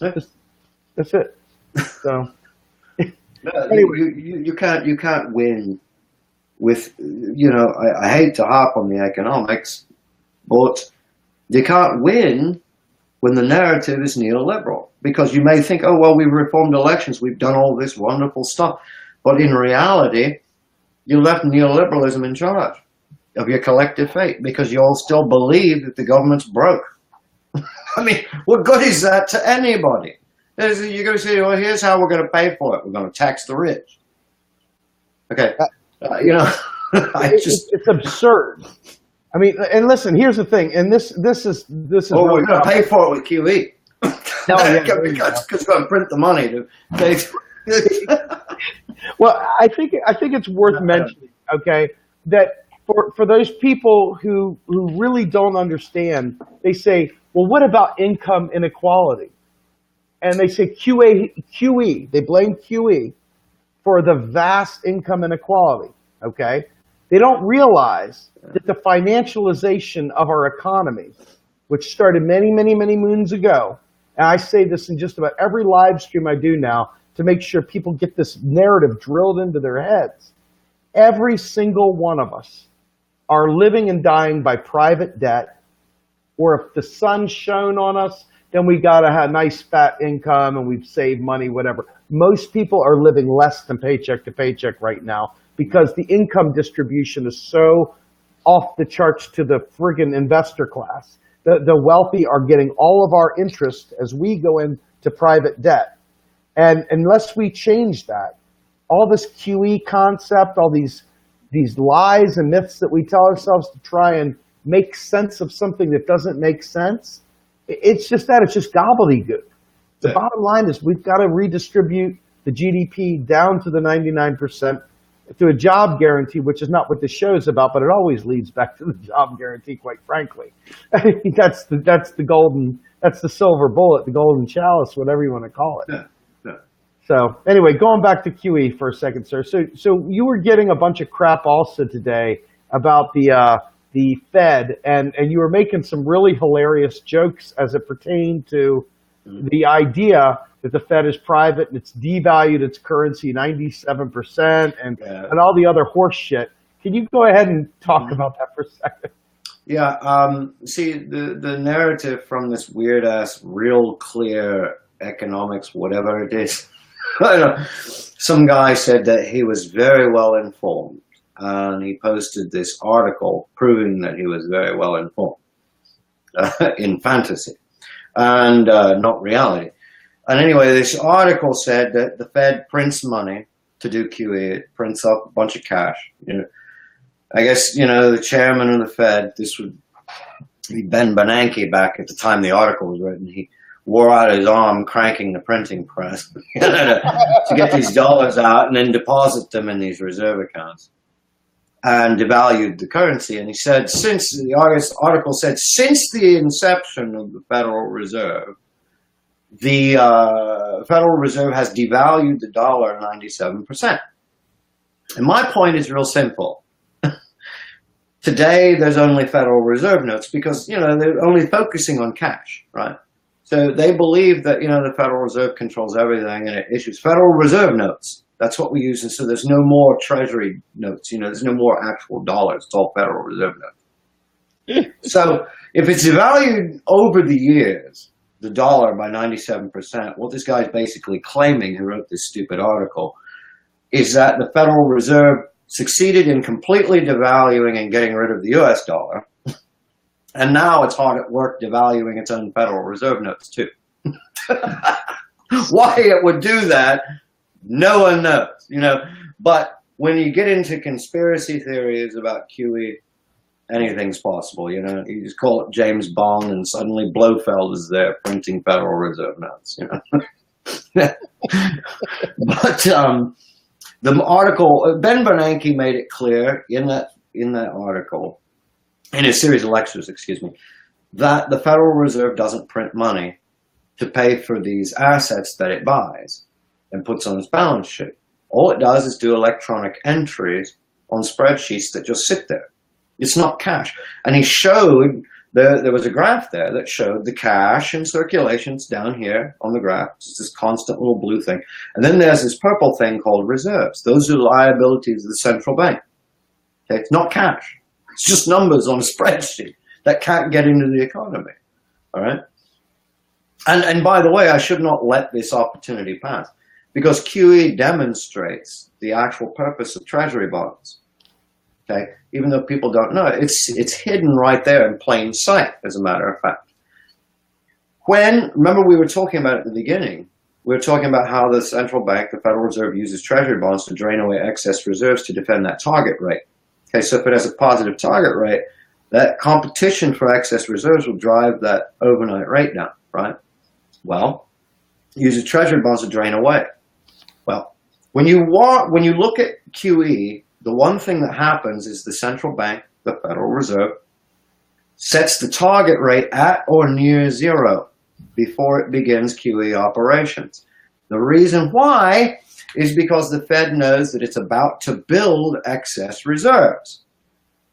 That's it. So, anyway, you can't win with, I hate to harp on the economics, but you can't win when the narrative is neoliberal, because you may think, oh well, we've reformed elections, we've done all this wonderful stuff, but in reality, you left neoliberalism in charge of your collective fate because you all still believe that the government's broke. I mean, what good is that to anybody? You're going to say, well, here's how we're going to pay for it. We're going to tax the rich. Okay. It's absurd. I mean, and listen, here's the thing. And this is. Oh, we're going to pay for it with QE. Because it's going to print the money to pay. Well, I think it's worth mentioning, okay, that for those people who really don't understand, they say, well, what about income inequality? And they say QE. They blame QE for the vast income inequality, okay? They don't realize that the financialization of our economy, which started many, many, many moons ago, and I say this in just about every live stream I do now to make sure people get this narrative drilled into their heads. Every single one of us are living and dying by private debt, or if the sun shone on us, then we got a nice fat income and we've saved money, whatever. Most people are living less than paycheck to paycheck right now because the income distribution is so off the charts to the friggin' investor class. The wealthy are getting all of our interest as we go into private debt. And unless we change that, all this QE concept, all these lies and myths that we tell ourselves to try and make sense of something that doesn't make sense, it's just gobbledygook. The bottom line is we've got to redistribute the GDP down to the 99% through a job guarantee, which is not what the show's about, but it always leads back to the job guarantee, quite frankly. I think that's the silver bullet, the golden chalice, whatever you want to call it. Yeah. So anyway, going back to QE for a second, sir. So you were getting a bunch of crap also today about the Fed, and you were making some really hilarious jokes as it pertained to the idea that the Fed is private and it's devalued its currency 97% and all the other horse shit. Can you go ahead and talk about that for a second? Yeah. See, the narrative from this weird ass, real clear economics, whatever it is. I don't know. Some guy said that he was very well informed, and he posted this article proving that he was very well informed in fantasy and not reality. And anyway, this article said that the Fed prints money to do QE. It prints up a bunch of cash. I guess, the chairman of the Fed, this would be Ben Bernanke back at the time the article was written. He wore out his arm cranking the printing press to get these dollars out and then deposit them in these reserve accounts, and devalued the currency. And he said, since the inception of the Federal Reserve, the Federal Reserve has devalued the dollar 97%. And my point is real simple. Today, there's only Federal Reserve notes because, they're only focusing on cash, right? So they believe that, the Federal Reserve controls everything and it issues Federal Reserve notes. That's what we use. And so there's no more Treasury notes. There's no more actual dollars. It's all Federal Reserve notes. So if it's devalued over the years, the dollar by 97%, what this guy's basically claiming, who wrote this stupid article, is that the Federal Reserve succeeded in completely devaluing and getting rid of the US dollar. And now it's hard at work devaluing its own Federal Reserve notes too. Why it would do that, no one knows, But when you get into conspiracy theories about QE, anything's possible, You just call it James Bond and suddenly Blofeld is there printing Federal Reserve notes, But the article, Ben Bernanke made it clear in that article, in a series of lectures, that the Federal Reserve doesn't print money to pay for these assets that it buys and puts on its balance sheet. All it does is do electronic entries on spreadsheets that just sit there. It's not cash. And he showed, there was a graph there that showed the cash in circulations down here on the graph. It's this constant little blue thing. And then there's this purple thing called reserves. Those are liabilities of the central bank. Okay, it's not cash. It's just numbers on a spreadsheet that can't get into the economy. All right? And by the way, I should not let this opportunity pass because QE demonstrates the actual purpose of treasury bonds. Okay? Even though people don't know it, it's hidden right there in plain sight, as a matter of fact. Remember we were talking about at the beginning, we were talking about how the central bank, the Federal Reserve, uses treasury bonds to drain away excess reserves to defend that target rate. Okay, so if it has a positive target rate, that competition for excess reserves will drive that overnight rate down, right? Well, use treasury bonds to drain away. Well, when you look at QE, the one thing that happens is the central bank, the Federal Reserve, sets the target rate at or near zero before it begins QE operations. The reason why is because the Fed knows that it's about to build excess reserves.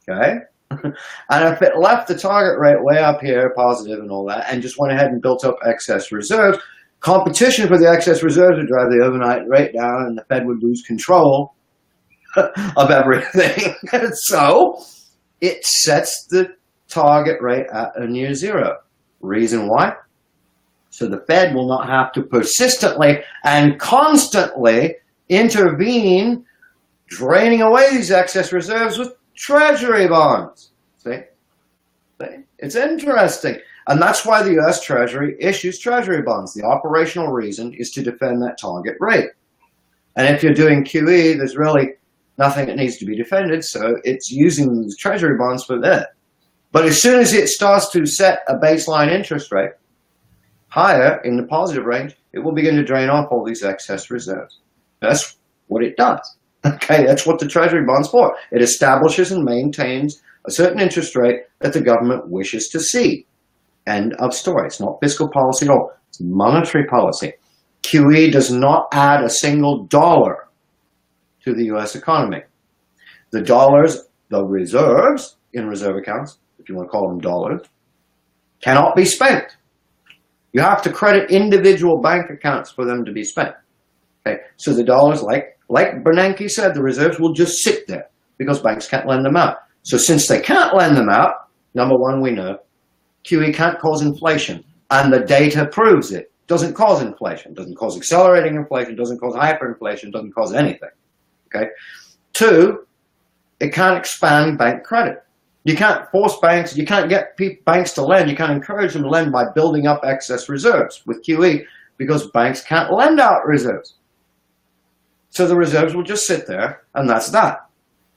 Okay? And if it left the target rate way up here, positive and all that, and just went ahead and built up excess reserves, competition for the excess reserves would drive the overnight rate down and the Fed would lose control of everything. So it sets the target rate at a near zero. Reason why? So the Fed will not have to persistently and constantly intervene, draining away these excess reserves with Treasury bonds. See? It's interesting. And that's why the US Treasury issues Treasury bonds. The operational reason is to defend that target rate. And if you're doing QE, there's really nothing that needs to be defended, so it's using the Treasury bonds for that. But as soon as it starts to set a baseline interest rate higher in the positive range, it will begin to drain off all these excess reserves. That's what it does. Okay, that's what the Treasury bond's for. It establishes and maintains a certain interest rate that the government wishes to see. End of story. It's not fiscal policy at all. It's monetary policy. QE does not add a single dollar to the U.S. economy. The dollars, the reserves in reserve accounts, if you want to call them dollars, cannot be spent. You have to credit individual bank accounts for them to be spent. Okay, so the dollars, like Bernanke said, the reserves will just sit there because banks can't lend them out. So since they can't lend them out, number one, we know QE can't cause inflation, and the data proves it. Doesn't cause inflation, doesn't cause accelerating inflation, doesn't cause hyperinflation, doesn't cause anything. Okay. Two, it can't expand bank credit. You can't force banks, you can't get banks to lend, you can't encourage them to lend by building up excess reserves with QE because banks can't lend out reserves. So the reserves will just sit there, and that's that.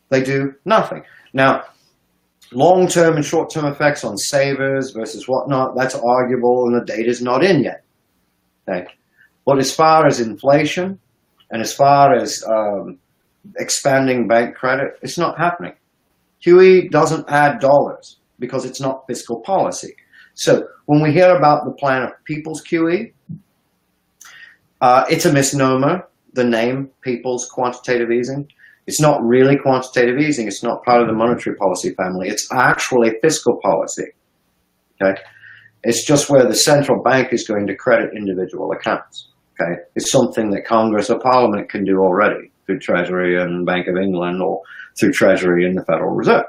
They do nothing. Now, long-term and short-term effects on savers versus whatnot, that's arguable, and the data's not in yet. Okay. But as far as inflation and as far as expanding bank credit, it's not happening. QE doesn't add dollars because it's not fiscal policy. So when we hear about the plan of People's QE, it's a misnomer, the name People's Quantitative Easing. It's not really quantitative easing. It's not part of the monetary policy family. It's actually fiscal policy. Okay? It's just where the central bank is going to credit individual accounts. Okay? It's something that Congress or Parliament can do already through Treasury and Bank of England or through Treasury and the Federal Reserve.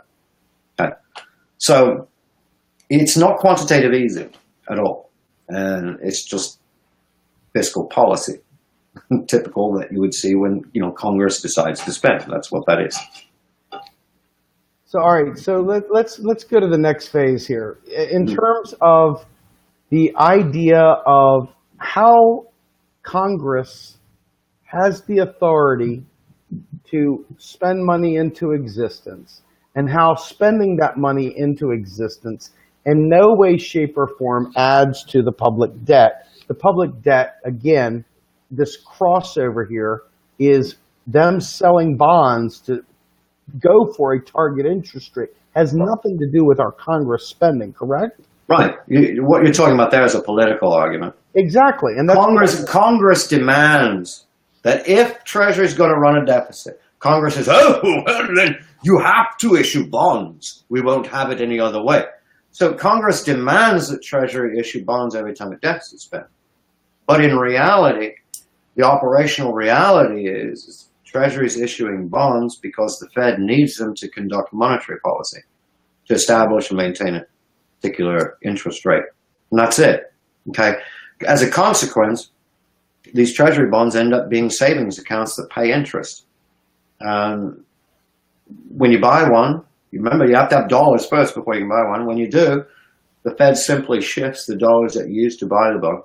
Okay? So it's not quantitative easing at all. And it's just fiscal policy. Typical that you would see when Congress decides to spend. That's what that is. So all right, so let's go to the next phase here. In terms of the idea of how Congress has the authority to spend money into existence and how spending that money into existence in no way, shape, or form adds to the public debt. The public debt, again, this crossover here is them selling bonds to go for a target interest rate. Has nothing to do with our Congress spending, correct? Right. What you're talking about there is a political argument. Exactly. And that's Congress demands that if Treasury is going to run a deficit, Congress says, oh, well, then you have to issue bonds. We won't have it any other way. So Congress demands that Treasury issue bonds every time a deficit is spent. But in reality, the operational reality is Treasury is issuing bonds because the Fed needs them to conduct monetary policy, to establish and maintain a particular interest rate. And that's it. Okay. As a consequence, these Treasury bonds end up being savings accounts that pay interest. When you buy one, remember you have to have dollars first before you can buy one. When you do, the Fed simply shifts the dollars that you used to buy the bond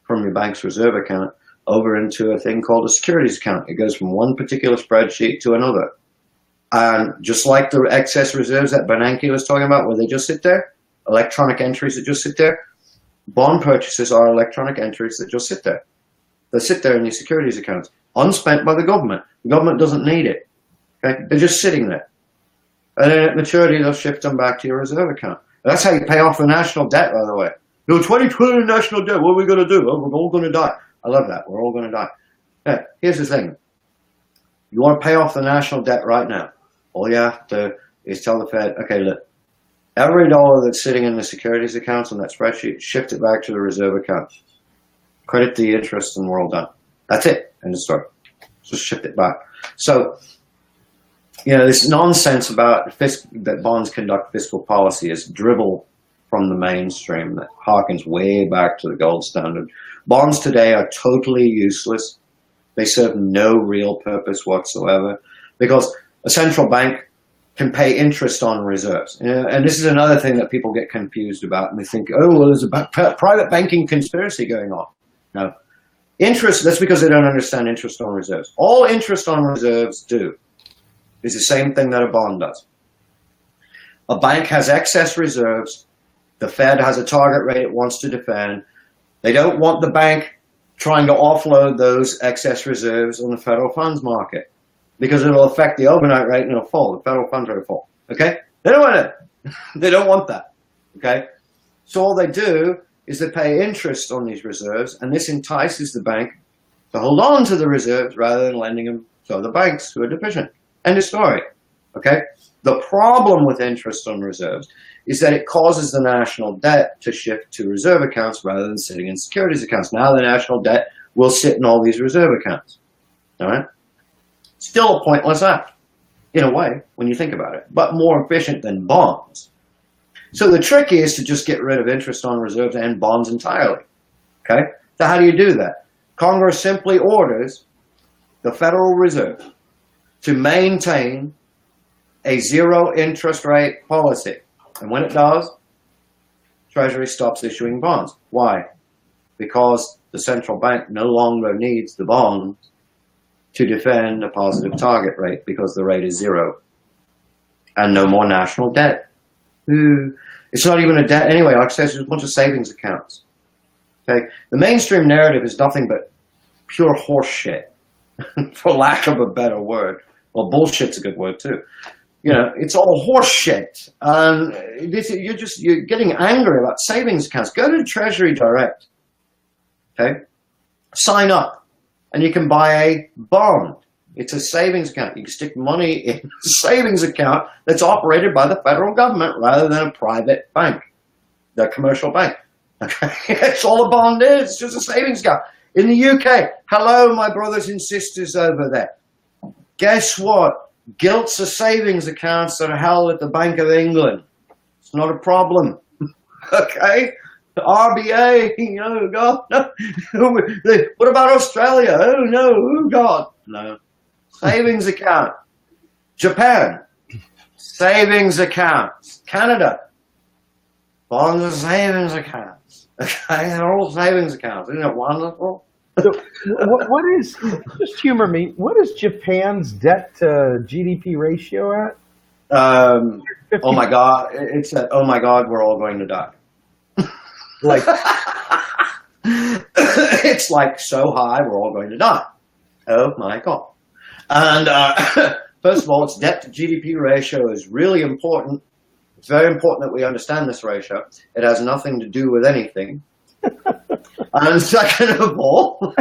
from your bank's reserve account over into a thing called a securities account. It goes from one particular spreadsheet to another. And just like the excess reserves that Bernanke was talking about, where they just sit there, electronic entries that just sit there, bond purchases are electronic entries that just sit there. They sit there in these securities accounts, unspent by the government. The government doesn't need it. Okay? They're just sitting there. And then at maturity, they'll shift them back to your reserve account. And that's how you pay off the national debt, by the way. 20 trillion national debt, what are we going to do? Oh, we're all going to die. I love that. We're all going to die. Yeah, here's the thing. You want to pay off the national debt right now. All you have to is tell the Fed, okay, look, every dollar that's sitting in the securities accounts on that spreadsheet, shift it back to the reserve account. Credit the interest and we're all done. That's it. End of story. Just shift it back. So, this nonsense about that bonds conduct fiscal policy is drivel from the mainstream that harkens way back to the gold standard. Bonds today are totally useless. They serve no real purpose whatsoever because a central bank can pay interest on reserves. And this is another thing that people get confused about, and they think, oh, well, there's a private banking conspiracy going on. No. Interest, that's because they don't understand interest on reserves. All interest on reserves do is the same thing that a bond does. A bank has excess reserves. The Fed has a target rate it wants to defend. They don't want the bank trying to offload those excess reserves on the federal funds market because it'll affect the overnight rate and it'll fall. The federal funds rate will fall. Okay? They don't want it. They don't want that. Okay? So all they do is they pay interest on these reserves, and this entices the bank to hold on to the reserves rather than lending them to other banks who are deficient. End of story. Okay? The problem with interest on reserves is that it causes the national debt to shift to reserve accounts rather than sitting in securities accounts. Now the national debt will sit in all these reserve accounts. All right? Still a pointless act, in a way, when you think about it, but more efficient than bonds. So the trick is to just get rid of interest on reserves and bonds entirely. Okay? So how do you do that? Congress simply orders the Federal Reserve to maintain a zero interest rate policy. And when it does, Treasury stops issuing bonds. Why? Because the central bank no longer needs the bonds to defend a positive target rate because the rate is zero. And no more national debt. It's not even a debt anyway. Like I said, it's just a bunch of savings accounts. Okay? The mainstream narrative is nothing but pure horse shit, for lack of a better word. Well, bullshit's a good word too. You know, it's all horse shit. You're getting angry about savings accounts. Go to Treasury Direct. Okay? Sign up. And you can buy a bond. It's a savings account. You can stick money in a savings account that's operated by the federal government rather than a private bank, the commercial bank. Okay? That's all a bond is. It's just a savings account. In the UK, hello, my brothers and sisters over there. Guess what? Gilts are savings accounts that are held at the Bank of England. It's not a problem. Okay? The RBA, oh God, no. What about Australia? Oh no, oh God. No. Savings account. Japan, savings accounts. Canada, bonds and savings accounts. Okay, they're all savings accounts. Isn't it wonderful? So what is, just humor me, what is Japan's debt to GDP ratio at? Oh my God, it's at, oh my God, we're all going to die. Like, it's like so high, we're all going to die. Oh my God. And first of all, its debt to GDP ratio is really important. It's very important that we understand this ratio. It has nothing to do with anything. And second of all,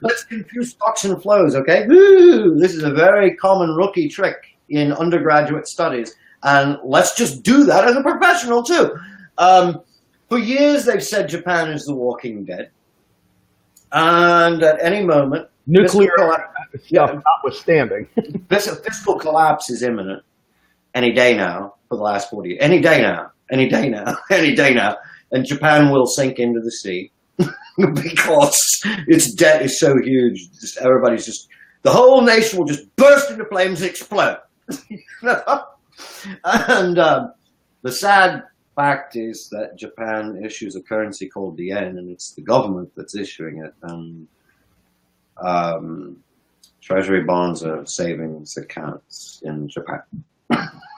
let's confuse stocks and flows, okay? Woo! This is a very common rookie trick in undergraduate studies. And let's just do that as a professional too. For years, they've said Japan is the walking dead. And at any moment, nuclear stuff notwithstanding. Fiscal collapse is imminent any day now for the last 40 years. Any day now. Any day now. Any day now. And Japan will sink into the sea because its debt is so huge. Everybody's just, the whole nation will just burst into flames and explode. And the sad fact is that Japan issues a currency called the yen, and it's the government that's issuing it. And treasury bonds are savings accounts in Japan.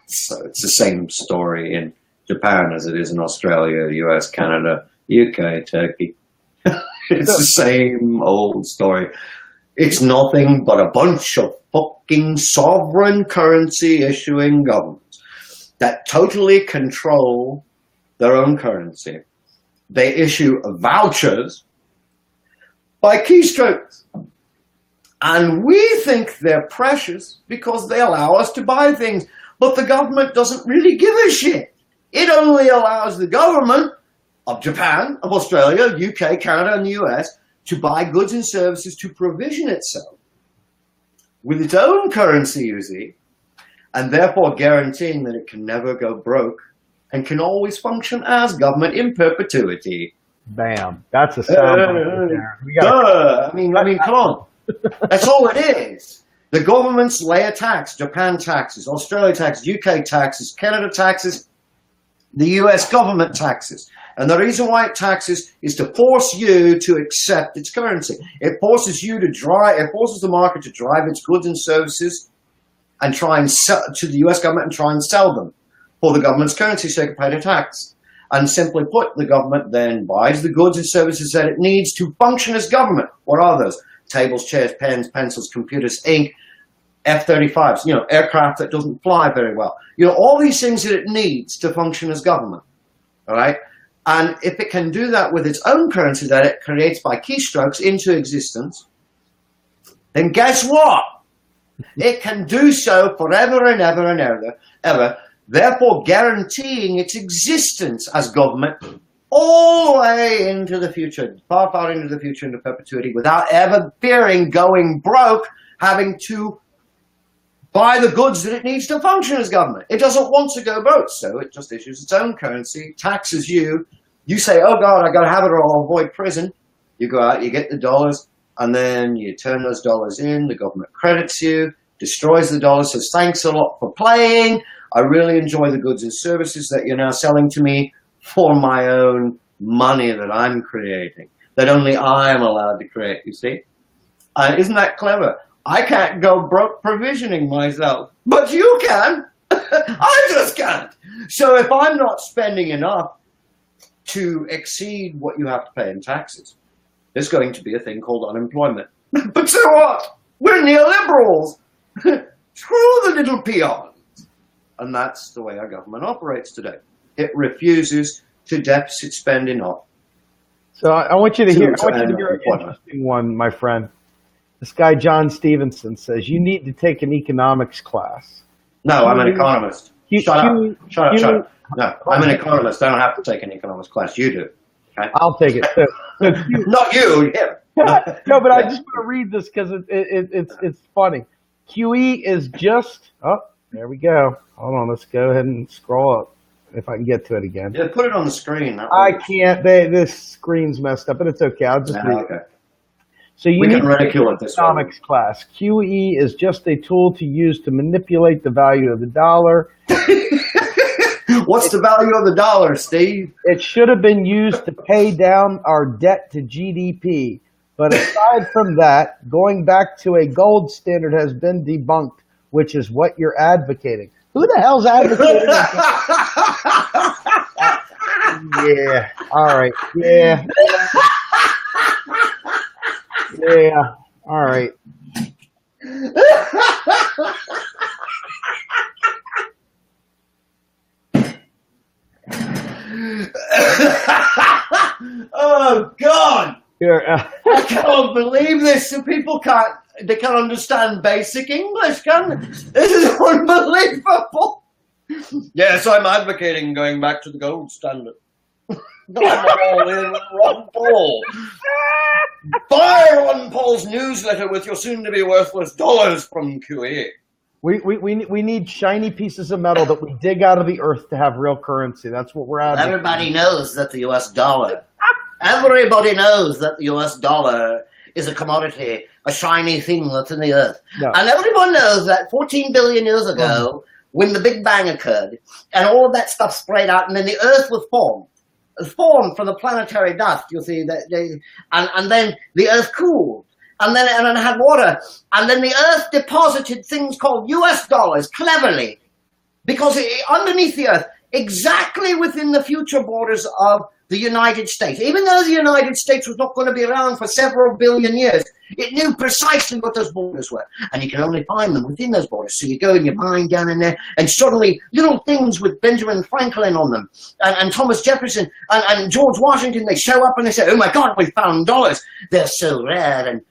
So it's the same story in Japan as it is in Australia, US, Canada, UK, Turkey. It's the same old story. It's nothing but a bunch of fucking sovereign currency issuing governments that totally control their own currency. They issue vouchers by keystrokes. And we think they're precious because they allow us to buy things. But the government doesn't really give a shit. It only allows the government of Japan, of Australia, UK, Canada, and the US to buy goods and services to provision itself with its own currency, you see, and therefore guaranteeing that it can never go broke and can always function as government in perpetuity. Bam. That's a sound bite there. We gotta, I mean, come on. That's all it is. The governments lay a tax, Japan taxes, Australia taxes, UK taxes, Canada taxes, the US government taxes. And the reason why it taxes is to force you to accept its currency. It forces it forces the market to drive its goods and services and try and sell to the US government and try and sell them for the government's currency so they can pay the tax. And simply put, the government then buys the goods and services that it needs to function as government. What are those? Tables, chairs, pens, pencils, computers, ink, F-35s, aircraft that doesn't fly very well. All these things that it needs to function as government. All right? And if it can do that with its own currency that it creates by keystrokes into existence, then guess what? It can do so forever and ever and ever, therefore guaranteeing its existence as government all the way into the future, far, far into the future, into perpetuity, without ever fearing going broke, having to buy the goods that it needs to function as government. It doesn't want to go broke, so it just issues its own currency, taxes you. You say, oh God, I got to have it or I'll avoid prison. You go out, you get the dollars, and then you turn those dollars in, the government credits you, destroys the dollars, says thanks a lot for playing. I really enjoy the goods and services that you're now selling to me for my own money that I'm creating, that only I am allowed to create, you see? Isn't that clever? I can't go broke provisioning myself, but you can. I just can't. So if I'm not spending enough to exceed what you have to pay in taxes, there's going to be a thing called unemployment. But so what? We're neoliberals. Screw the little peons. And that's the way our government operates today. It refuses to deficit spend enough. So I want you to hear an interesting one, my friend. This guy, John Stevenson, says, you need to take an economics class. No, I'm an economist. Shut up. No, I'm an economist. I don't have to take an economics class. You do. Okay? I'll take it. Not you, him. No, but I just want to read this because it's funny. QE is just, there we go. Hold on, let's go ahead and scroll up if I can get to it again. Yeah, put it on the screen. I can't. This screen's messed up, but it's okay. I'll just read it. So we can ridicule it this economics class. QE is just a tool to use to manipulate the value of the dollar. What's the value of the dollar, Steve? It should have been used to pay down our debt to GDP. But aside from that, going back to a gold standard has been debunked, which is what you're advocating. Who the hell's advocating? Yeah. All right. Yeah. Yeah. All right. Oh God! Here, I can't believe this. So people can't understand basic English, can they? This is unbelievable. Yes, I'm advocating going back to the gold standard. I'm all in with Ron Paul. Fire Ron Paul's newsletter with your soon-to-be worthless dollars from QE. We need shiny pieces of metal that we dig out of the earth to have real currency. That's what we're advocating. Everybody knows that the U.S. dollar. Everybody knows that the U.S. dollar is a commodity, a shiny thing that's in the earth. No. And everyone knows that 14 billion years ago, when the Big Bang occurred, and all of that stuff sprayed out, and then the earth was formed from the planetary dust, you see, and then the earth cooled, and then it had water, and then the earth deposited things called US dollars, cleverly, because underneath the earth, exactly within the future borders of the United States, even though the United States was not going to be around for several billion years, it knew precisely what those borders were, and you can only find them within those borders. So you go in your mind down in there, and suddenly little things with Benjamin Franklin on them, and Thomas Jefferson, and George Washington, they show up and they say, oh my God, we found dollars. They're so rare, and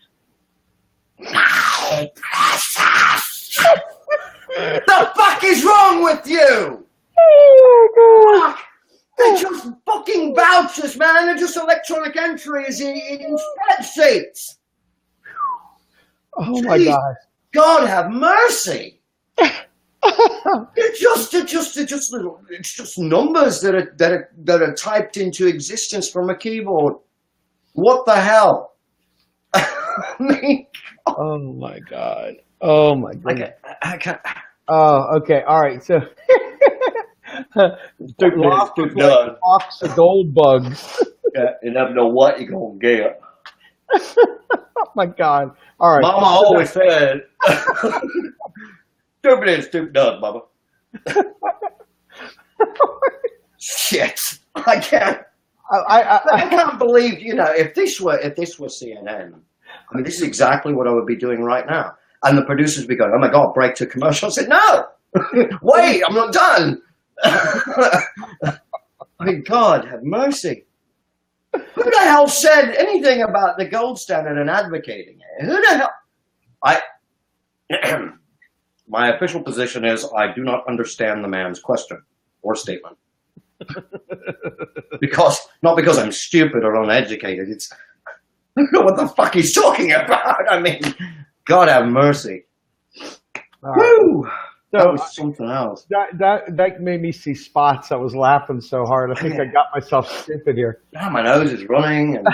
my precious. The fuck is wrong with you? Fuck. They're just fucking vouchers, man. They're just electronic entries in spreadsheets. Oh my God. God have mercy. It's just numbers that are typed into existence from a keyboard. What the hell? I mean, Oh my God. Oh my goodness. I can't. Oh, okay. All right. So lots of done. box of gold bugs. Yeah, you never know what you're gonna get. Oh my God. All right. Mama always said, "Stupid is stupid does, Mama." Shit, I can't. I can't believe, if this were CNN, I mean, this is exactly what I would be doing right now. And the producers would be going, "Oh my God, break to commercial." I said, "No, wait, I'm not done." I mean, God have mercy. Who the hell said anything about the gold standard and advocating it? Who the hell? My official position is I do not understand the man's question or statement. Not because I'm stupid or uneducated. It's I don't know what the fuck he's talking about. I mean, God have mercy. All right. Woo! That was something else. That made me see spots. I was laughing so hard. I think I got myself stupid here. Yeah, my nose is running. And,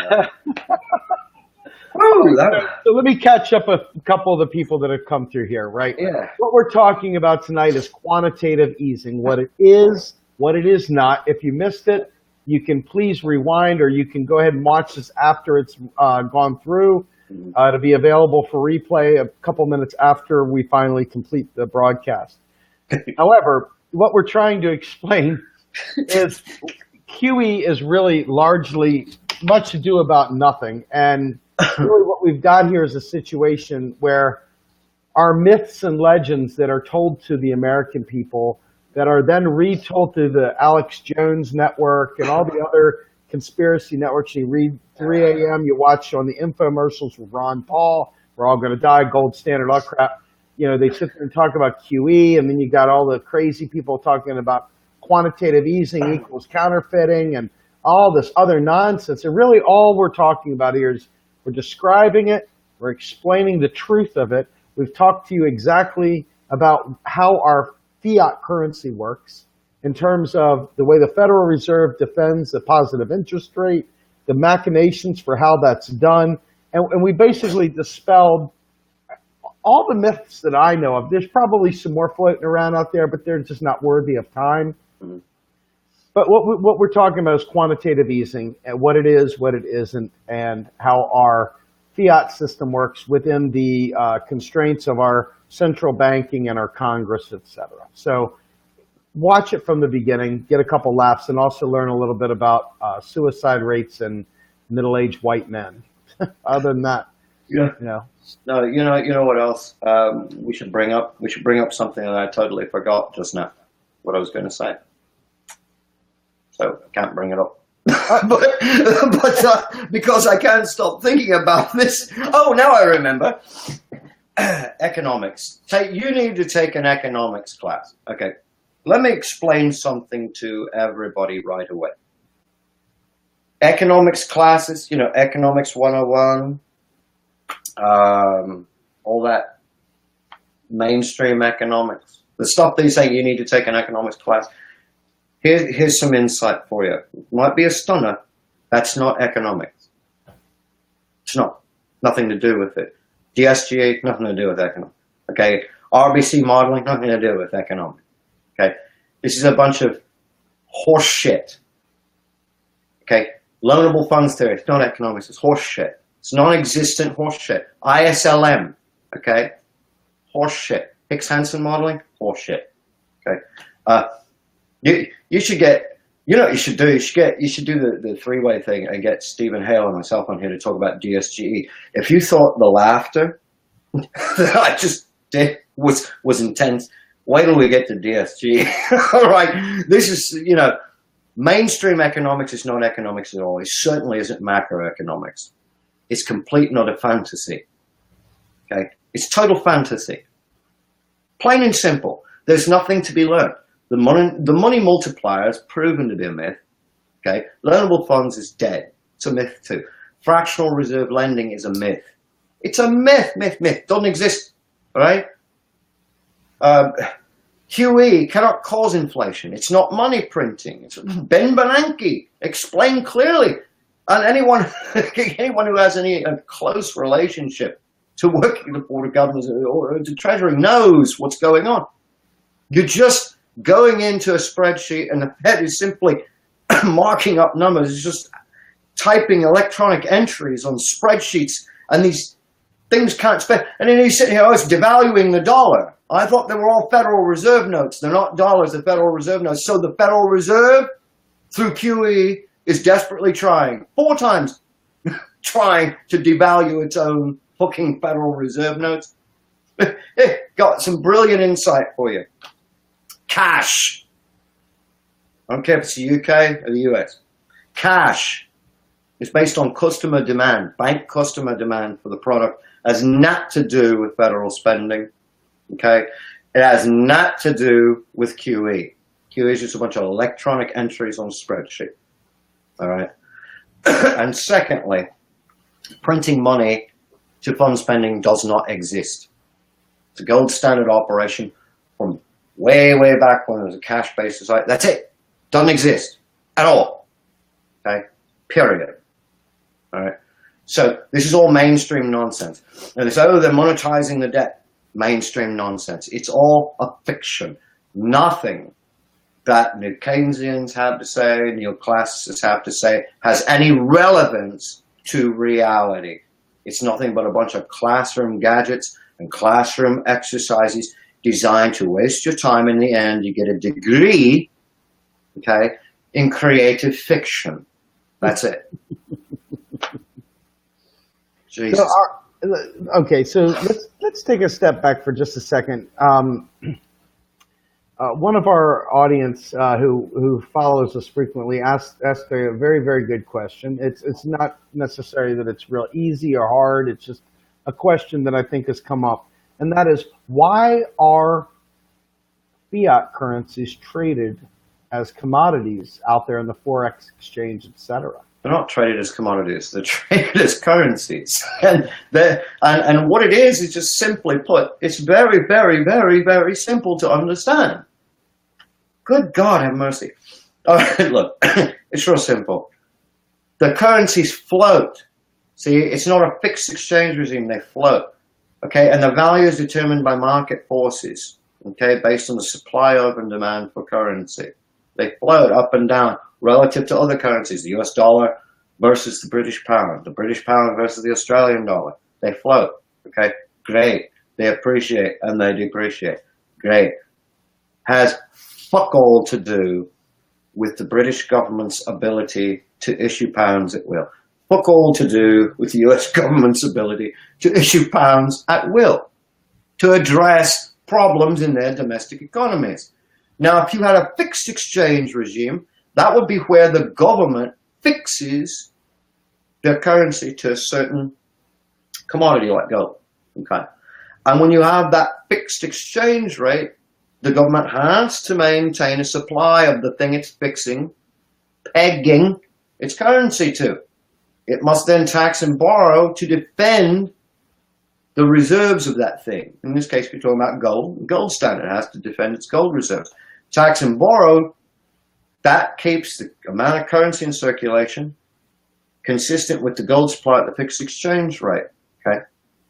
So let me catch up a couple of the people that have come through here, right? Yeah. What we're talking about tonight is quantitative easing, what it is not. If you missed it, you can please rewind, or you can go ahead and watch this after it's gone through. It'll be available for replay a couple minutes after we finally complete the broadcast. However, what we're trying to explain is QE is really largely much ado about nothing. And really what we've got here is a situation where our myths and legends that are told to the American people that are then retold to the Alex Jones network and all the other conspiracy networks. You read 3 a.m., you watch on the infomercials with Ron Paul, we're all going to die, gold standard, all crap. They sit there and talk about QE, and then you got all the crazy people talking about quantitative easing equals counterfeiting and all this other nonsense. And really all we're talking about here is we're describing it, we're explaining the truth of it. We've talked to you exactly about how our fiat currency works in terms of the way the Federal Reserve defends the positive interest rate, the machinations for how that's done. And we basically dispelled all the myths that I know of. There's probably some more floating around out there, but they're just not worthy of time. But what we're talking about is quantitative easing, and what it is, what it isn't, and how our fiat system works within the constraints of our central banking and our Congress, et cetera. So watch it from the beginning, get a couple laughs, and also learn a little bit about suicide rates and middle-aged white men. Other than that, No, you know what else? We should bring up something that I totally forgot just now. What I was going to say. So I can't bring it up. but because I can't stop thinking about this. Oh, now I remember. Economics. You need to take an economics class. Okay. Let me explain something to everybody right away. Economics classes, Economics 101, all that mainstream economics. The stuff they say you need to take an economics class. Here's some insight for you. It might be a stunner. That's not economics. It's not. Nothing to do with it. DSGA, nothing to do with economics. Okay. RBC modeling, nothing to do with economics. Okay. This is a bunch of horse shit. Okay. Loanable funds theory. It's not economics. It's horse shit. It's non-existent horse shit. ISLM. Okay. Horse shit. Hicks-Hansen modeling. Horse shit. Okay. You should get, what you should do? You should do the three-way thing and get Stephen Hale and myself on here to talk about DSGE. If you thought the laughter that I just did was intense, wait till we get to DSGE. All right. This is, mainstream economics is not economics at all. It certainly isn't macroeconomics. It's complete, not a fantasy. Okay. It's total fantasy. Plain and simple. There's nothing to be learned. The money multiplier has proven to be a myth. Okay, loanable funds is dead. It's a myth too. Fractional reserve lending is a myth. It's a myth. Doesn't exist. All right. QE cannot cause inflation. It's not money printing. It's Ben Bernanke explained clearly. And anyone who has any close relationship to working the Board of Governors or to Treasury knows what's going on. You're just going into a spreadsheet and the Fed is simply marking up numbers. It's just typing electronic entries on spreadsheets, and these things can't spend. And then you sit here, oh, it's devaluing the dollar. I thought they were all Federal Reserve notes. They're not dollars, they're Federal Reserve notes. So the Federal Reserve, through QE, is desperately trying, 4 times, trying to devalue its own fucking Federal Reserve notes. Got some brilliant insight for you. Cash. I don't care if it's the UK or the US. Cash is based on customer demand, bank customer demand for the product. It has not to do with federal spending. Okay? It has not to do with QE. QE is just a bunch of electronic entries on a spreadsheet. All right? And secondly, printing money to fund spending does not exist. It's a gold standard operation from way, way back when there was a cash-based society. That's it. Doesn't exist at all. Okay? Period. All right? So this is all mainstream nonsense. And it's, oh, they're monetizing the debt. Mainstream nonsense. It's all a fiction. Nothing that New Keynesians have to say, neoclassicists have to say, has any relevance to reality. It's nothing but a bunch of classroom gadgets and classroom exercises designed to waste your time. In the end, you get a degree, okay, in creative fiction. That's it. Jesus. So, okay, so let's take a step back for just a second. One of our audience who follows us frequently asked a very, very good question. It's not necessarily that it's real easy or hard. It's just a question that I think has come up, and that is, why are fiat currencies traded as commodities out there in the Forex exchange, etc.? They're not traded as commodities. They're traded as currencies. And what it is just simply put, it's very, very, very, very simple to understand. Good God have mercy. All right, look, it's real simple. The currencies float. See, it's not a fixed exchange regime. They float. Okay, and the value is determined by market forces. Okay, based on the supply of and demand for currency. They float up and down relative to other currencies, the US dollar versus the British pound versus the Australian dollar. They float, okay? Great. They appreciate and they depreciate. Great. Has fuck all to do with the British government's ability to issue pounds at will. Fuck all to do with the US government's ability to issue pounds at will, to address problems in their domestic economies. Now, if you had a fixed exchange regime, that would be where the government fixes their currency to a certain commodity like gold. Okay. And when you have that fixed exchange rate, the government has to maintain a supply of the thing it's fixing, pegging its currency to. It must then tax and borrow to defend the reserves of that thing. In this case, we're talking about gold. The gold standard has to defend its gold reserves. Tax and borrow, that keeps the amount of currency in circulation consistent with the gold supply at the fixed exchange rate. Okay,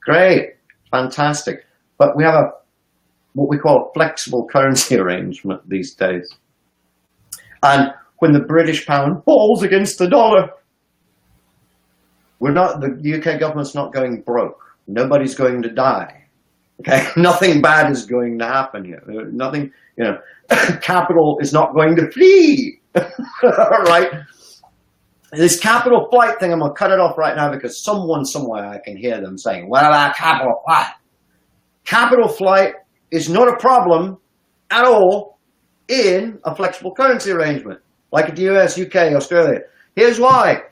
great, fantastic. But we have what we call a flexible currency arrangement these days. And when the British pound falls against the dollar, the UK government's not going broke. Nobody's going to die. Okay, nothing bad is going to happen here. Nothing, capital is not going to flee. All right. This capital flight thing, I'm going to cut it off right now because someone somewhere I can hear them saying, what about capital flight? Capital flight is not a problem at all in a flexible currency arrangement, like at the US, UK, Australia. Here's why.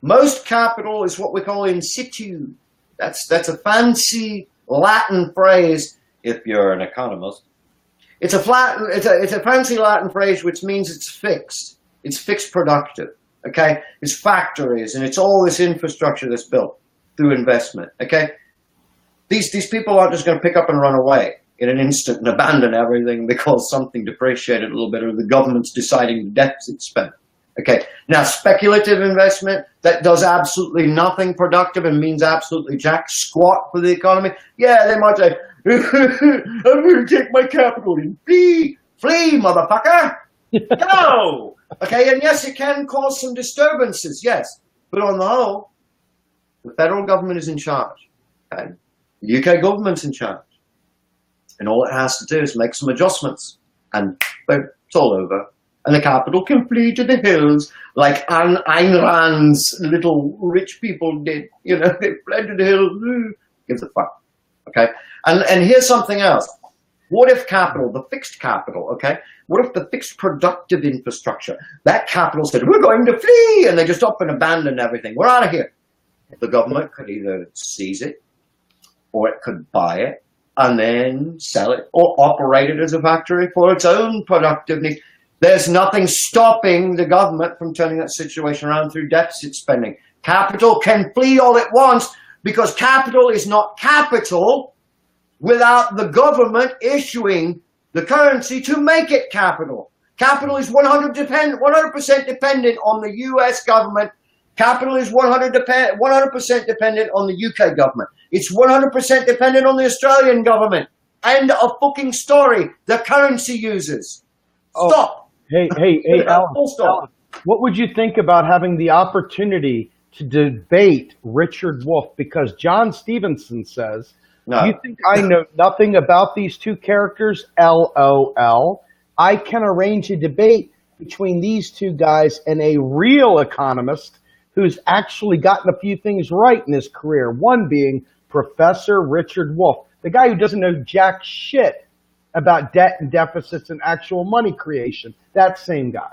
Most capital is what we call in situ. That's a fancy Latin phrase if you're an economist. It's a fancy Latin phrase which means it's fixed. It's fixed productive. Okay? It's factories and it's all this infrastructure that's built through investment. Okay? These people aren't just going to pick up and run away. in an instant and abandon everything because something depreciated a little bit or the government's deciding the deficit spend. Okay, now speculative investment that does absolutely nothing productive and means absolutely jack squat for the economy. Yeah, they might say, I'm going to take my capital and flee, motherfucker. Go. Okay, and yes, it can cause some disturbances, yes. But on the whole, the federal government is in charge. Okay? The UK government's in charge. And all it has to do is make some adjustments. And boom, it's all over. And the capital can flee to the hills like Ayn Rand's little rich people did. You know, they fled to the hills. Ooh, gives a fuck. Okay? And here's something else. What if capital, the fixed capital, okay? What if the fixed productive infrastructure, that capital said, we're going to flee, and they just up and abandon everything. We're out of here. The government could either seize it, or it could buy it, and then sell it, or operate it as a factory for its own productive needs. There's nothing stopping the government from turning that situation around through deficit spending. Capital can flee all it wants, because capital is not capital without the government issuing the currency to make it capital. Capital is 100% dependent on the US government. Capital is 100% dependent on the UK government. It's 100% dependent on the Australian government. End of fucking story. The currency users. Stop. Hey, Alan, Full stop. what would you think about having the opportunity to debate Richard Wolff? Because John Stevenson says, No. you think I know nothing about these two characters? LOL. I can arrange a debate between these two guys and a real economist who's actually gotten a few things right in his career. One being Professor Richard Wolff, the guy who doesn't know jack shit about debt and deficits and actual money creation. That same guy.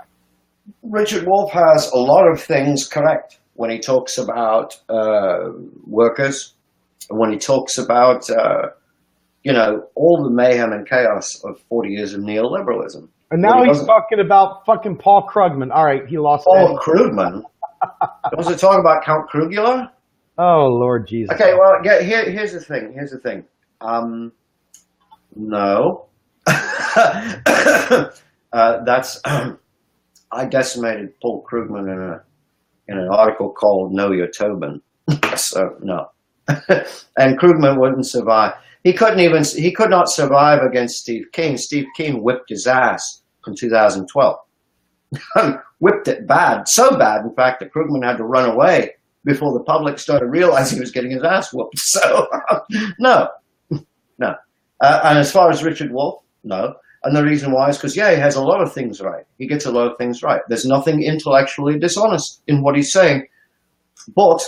Richard Wolff has a lot of things correct when he talks about workers, when he talks about, all the mayhem and chaos of 40 years of neoliberalism. And now he's talking about fucking Paul Krugman. All right, he lost. Paul Krugman? Was it talking about Count Krugula? Oh, Lord Jesus. Okay, well, here's the thing. No. That's, I decimated Paul Krugman in an article called Know Your Tobin. So, no. And Krugman wouldn't survive. He could not survive against Steve Keen. Steve Keen whipped his ass in 2012. Whipped it bad, so bad, in fact, that Krugman had to run away before the public started realizing he was getting his ass whooped. So, no. And as far as Richard Wolff, no. And the reason why is because, he has a lot of things right. He gets a lot of things right. There's nothing intellectually dishonest in what he's saying. But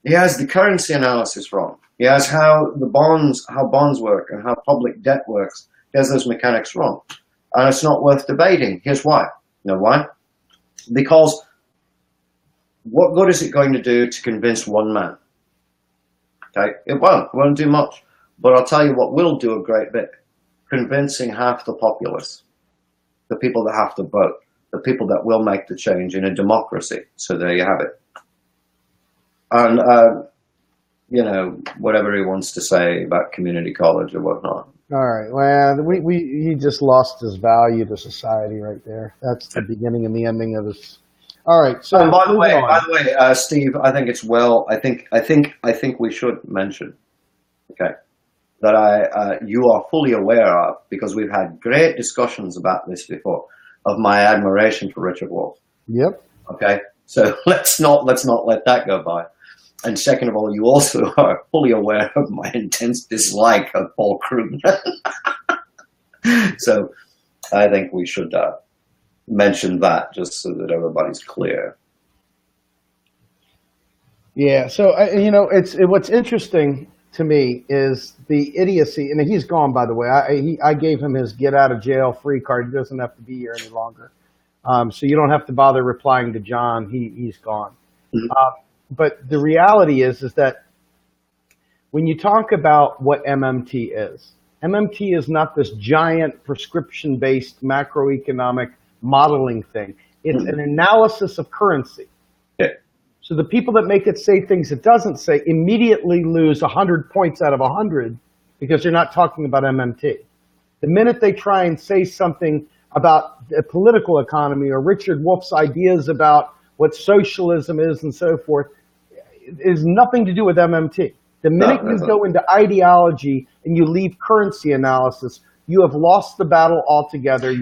he has the currency analysis wrong. He has how bonds work and how public debt works. He has those mechanics wrong. And it's not worth debating. Here's why. You know why? Because what good is it going to do to convince one man? Okay? It won't do much. But I'll tell you what will do a great bit. Convincing half the populace. The people that have to vote. The people that will make the change in a democracy. So there you have it. And, whatever he wants to say about community college or whatnot. All right. Well, he just lost his value to society right there. That's the beginning and the ending of his. All right. So by the way, Steve, I think it's I think we should mention, okay, that you are fully aware of, because we've had great discussions about this before, of my admiration for Richard Wolff. Yep. Okay. So let's not let that go by. And second of all, you also are fully aware of my intense dislike of Paul Krugman. So I think we should mention that just so that everybody's clear. Yeah. So, what's interesting to me is the idiocy, and he's gone, by the way. I gave him his get out of jail free card. He doesn't have to be here any longer. So you don't have to bother replying to John. He's gone. Mm-hmm. But the reality is that when you talk about what MMT is not this giant prescription-based macroeconomic modeling thing. It's an analysis of currency. Yeah. So the people that make it say things it doesn't say immediately lose 100 points out of 100 because they're not talking about MMT. The minute they try and say something about the political economy or Richard Wolff's ideas about what socialism is and so forth, it has nothing to do with MMT. The minute you go into ideology and you leave currency analysis, you have lost the battle altogether.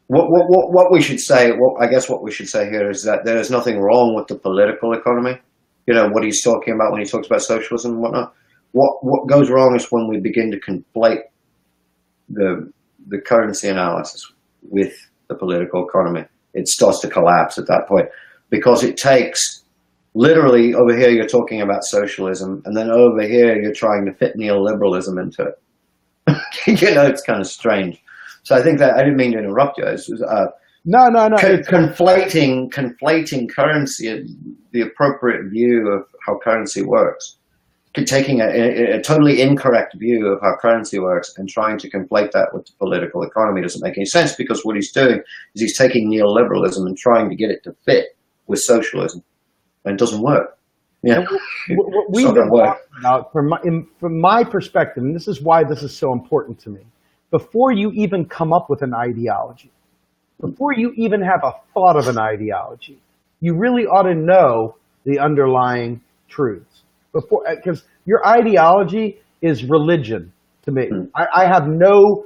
What we should say, I guess what we should say here is that there is nothing wrong with the political economy. You know, what he's talking about when he talks about socialism and whatnot. What goes wrong is when we begin to conflate the currency analysis with the political economy. It starts to collapse at that point, because it takes, literally over here you're talking about socialism, and then over here you're trying to fit neoliberalism into it. You know, it's kind of strange. So I think that, I didn't mean to interrupt you. No. Conflating currency, the appropriate view of how currency works, taking a totally incorrect view of how currency works and trying to conflate that with the political economy doesn't make any sense, because what he's doing is he's taking neoliberalism and trying to get it to fit with socialism, and it doesn't work. Yeah, what we've been talking about, from my perspective, and this is why this is so important to me, before you even come up with an ideology, before you even have a thought of an ideology, you really ought to know the underlying truths. Because your ideology is religion to me. I have no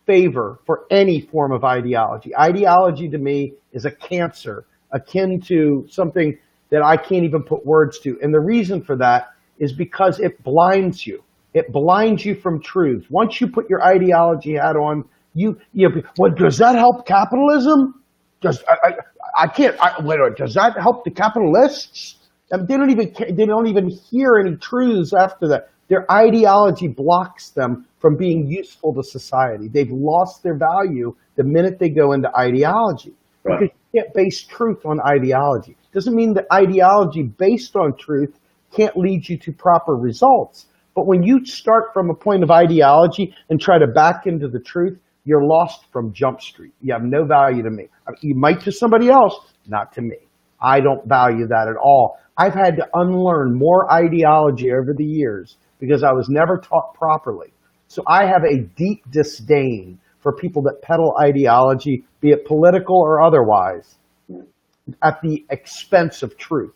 favor for any form of ideology. Ideology to me is a cancer, akin to something that I can't even put words to. And the reason for that is because it blinds you. It blinds you from truth. Once you put your ideology hat on, well, does that help capitalism? Does that help the capitalists? I mean, they don't even hear any truths after that. Their ideology blocks them from being useful to society. They've lost their value the minute they go into ideology. Right. Because you can't base truth on ideology. Doesn't mean that ideology based on truth can't lead you to proper results. But when you start from a point of ideology and try to back into the truth, you're lost from Jump Street. You have no value to me. You might to somebody else, not to me. I don't value that at all. I've had to unlearn more ideology over the years because I was never taught properly. So I have a deep disdain for people that peddle ideology, be it political or otherwise, at the expense of truth.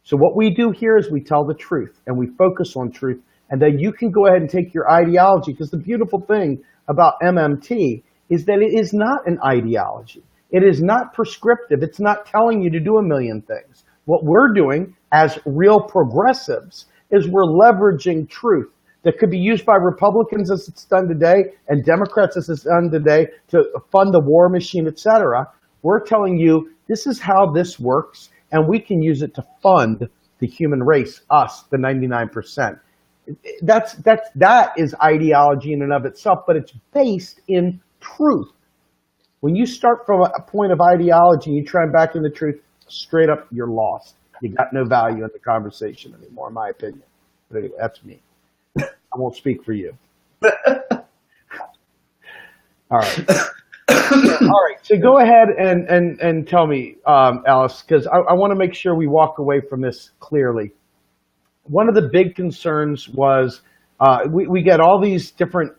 So what we do here is we tell the truth and we focus on truth, and then you can go ahead and take your ideology, because the beautiful thing about MMT is that it is not an ideology. It is not prescriptive. It's not telling you to do a million things. What we're doing as real progressives is we're leveraging truth that could be used by Republicans as it's done today and Democrats as it's done today to fund the war machine, etc. We're telling you this is how this works, and we can use it to fund the human race, us, the 99%. That is ideology in and of itself, but it's based in truth. When you start from a point of ideology and you try and back into truth, straight up, you're lost. You got no value in the conversation anymore, in my opinion. But anyway, that's me. I won't speak for you. All right. All right. So go ahead and tell me, Ellis, because I want to make sure we walk away from this clearly. One of the big concerns was we get all these different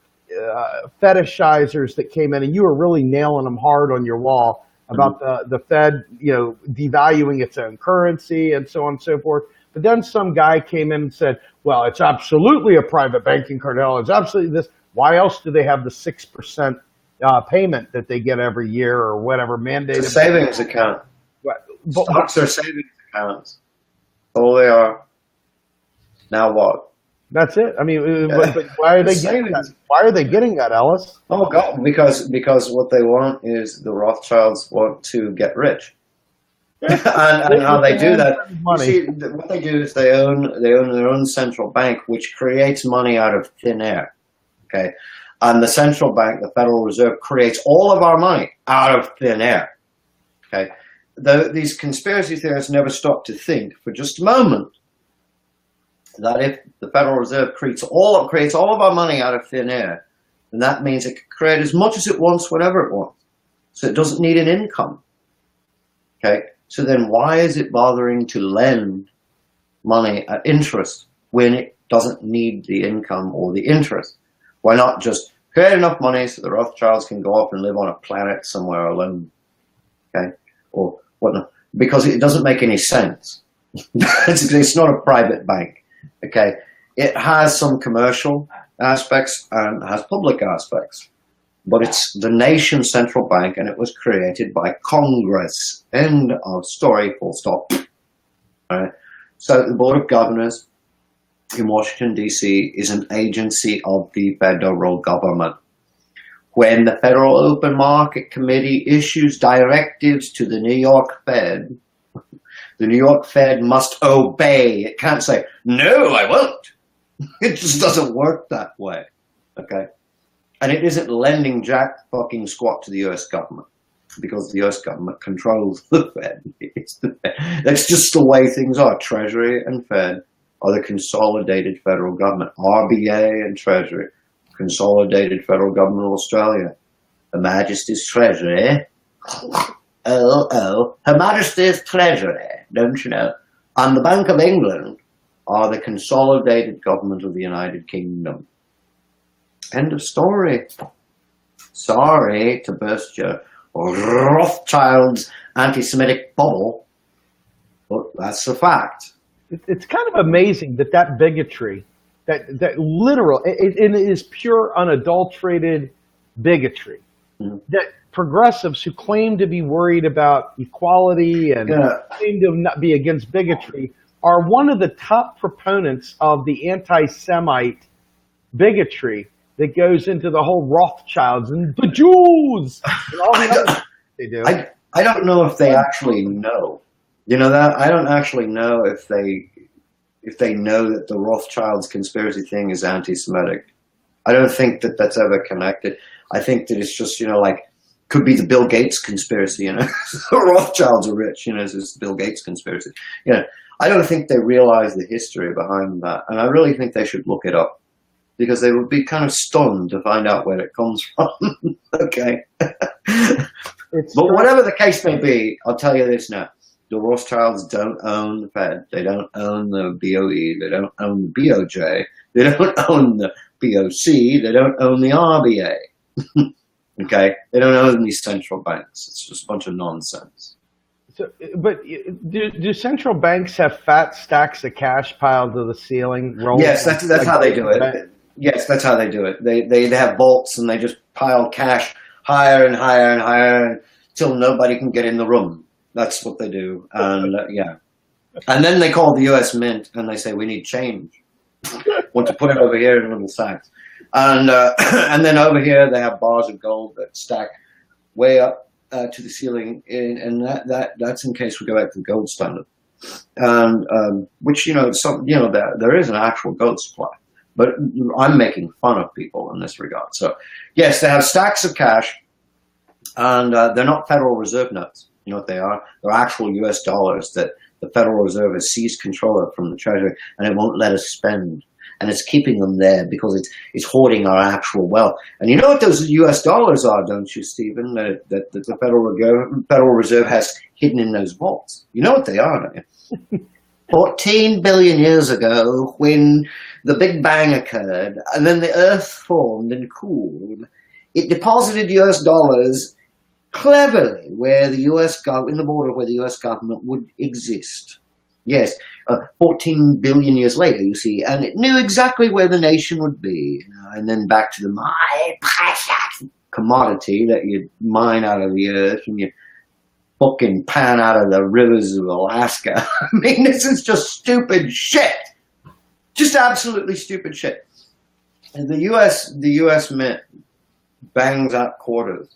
fetishizers that came in, and you were really nailing them hard on your wall about the Fed, devaluing its own currency and so on and so forth. But then some guy came in and said, well, it's absolutely a private banking cartel. It's absolutely this. Why else do they have the 6% payment that they get every year or whatever mandated? It's a savings account. Stocks are savings accounts. All they are. Now what? That's it. I mean, but why are they getting that? Why are they getting that, Ellis? Oh God, because what they want is the Rothschilds want to get rich, and how they do that. You see, what they do is they own their own central bank, which creates money out of thin air. Okay, and the central bank, the Federal Reserve, creates all of our money out of thin air. Okay, these conspiracy theorists never stop to think for just a moment that if the Federal Reserve creates all of our money out of thin air, then that means it can create as much as it wants whenever it wants. So it doesn't need an income. Okay? So then why is it bothering to lend money at interest when doesn't need the income or the interest. Why not just create enough money so the Rothschilds can go off and live on a planet somewhere alone? Okay, or whatnot? Because it doesn't make any sense. It's not a private bank. Okay, it has some commercial aspects and has public aspects, but it's the nation's central bank, and it was created by Congress. End of story. Full stop. All right. So the Board of Governors in Washington, D.C. is an agency of the federal government. When the Federal Open Market Committee issues directives to the New York Fed, the New York Fed must obey. It can't say, no, I won't. It just doesn't work that way. Okay? And it isn't lending jack fucking squat to the US government, because the US government controls the Fed. That's just the way things are. Treasury and Fed are the consolidated federal government. RBA and Treasury, consolidated federal government of Australia. Her Majesty's Treasury. Her Majesty's Treasury, don't you know? And the Bank of England are the consolidated government of the United Kingdom. End of story. Sorry to burst your Rothschild's anti-Semitic bubble, but that's the fact. It's kind of amazing that bigotry, that literal, it is pure unadulterated bigotry. Mm-hmm. That progressives who claim to be worried about equality and claim to not be against bigotry are one of the top proponents of the anti-Semite bigotry that goes into the whole Rothschilds and the Jews and all the other they do. I don't know if they actually know. You know that? I don't actually know if they know that the Rothschilds conspiracy thing is anti-Semitic. I don't think that that's ever connected. I think that it's just, like, could be the Bill Gates conspiracy, The Rothschilds are rich, it's this Bill Gates conspiracy. I don't think they realize the history behind that. And I really think they should look it up, because they would be kind of stunned to find out where it comes from. Okay. But whatever the case may be, I'll tell you this now. The Rothschilds don't own the Fed. They don't own the BOE. They don't own the BOJ. They don't own the BOC. They don't own the RBA. Okay? They don't own these central banks. It's just a bunch of nonsense. So, but do central banks have fat stacks of cash piled to the ceiling? Yes, that's how they do it. Yes, that's how they do it. They have vaults, and they just pile cash higher and higher and higher until nobody can get in the room. That's what they do. And and then they call the U.S. Mint, and they say, we need change. Want to put it over here in little sacks. And and then over here they have bars of gold that stack way up to the ceiling, and that's in case we go back to the gold standard, and which there is an actual gold supply, but I'm making fun of people in this regard. So yes, they have stacks of cash, and they're not Federal Reserve notes. You know what they are? They're actual U.S. dollars that the Federal Reserve has seized control of from the Treasury, and it won't let us spend. And it's keeping them there because it's hoarding our actual wealth. And you know what those U.S. dollars are, don't you, Stephen? That the Federal Reserve has hidden in those vaults. You know what they are, don't you? 14 billion years ago, when the Big Bang occurred, and then the Earth formed and cooled, it deposited U.S. dollars cleverly where the U.S. in the border where the U.S. government would exist. Yes, 14 billion years later, you see, and it knew exactly where the nation would be. And then back to my precious commodity that you mine out of the earth and you fucking pan out of the rivers of Alaska. I mean, this is just stupid shit. Just absolutely stupid shit. And the U.S. Mint bangs out quarters.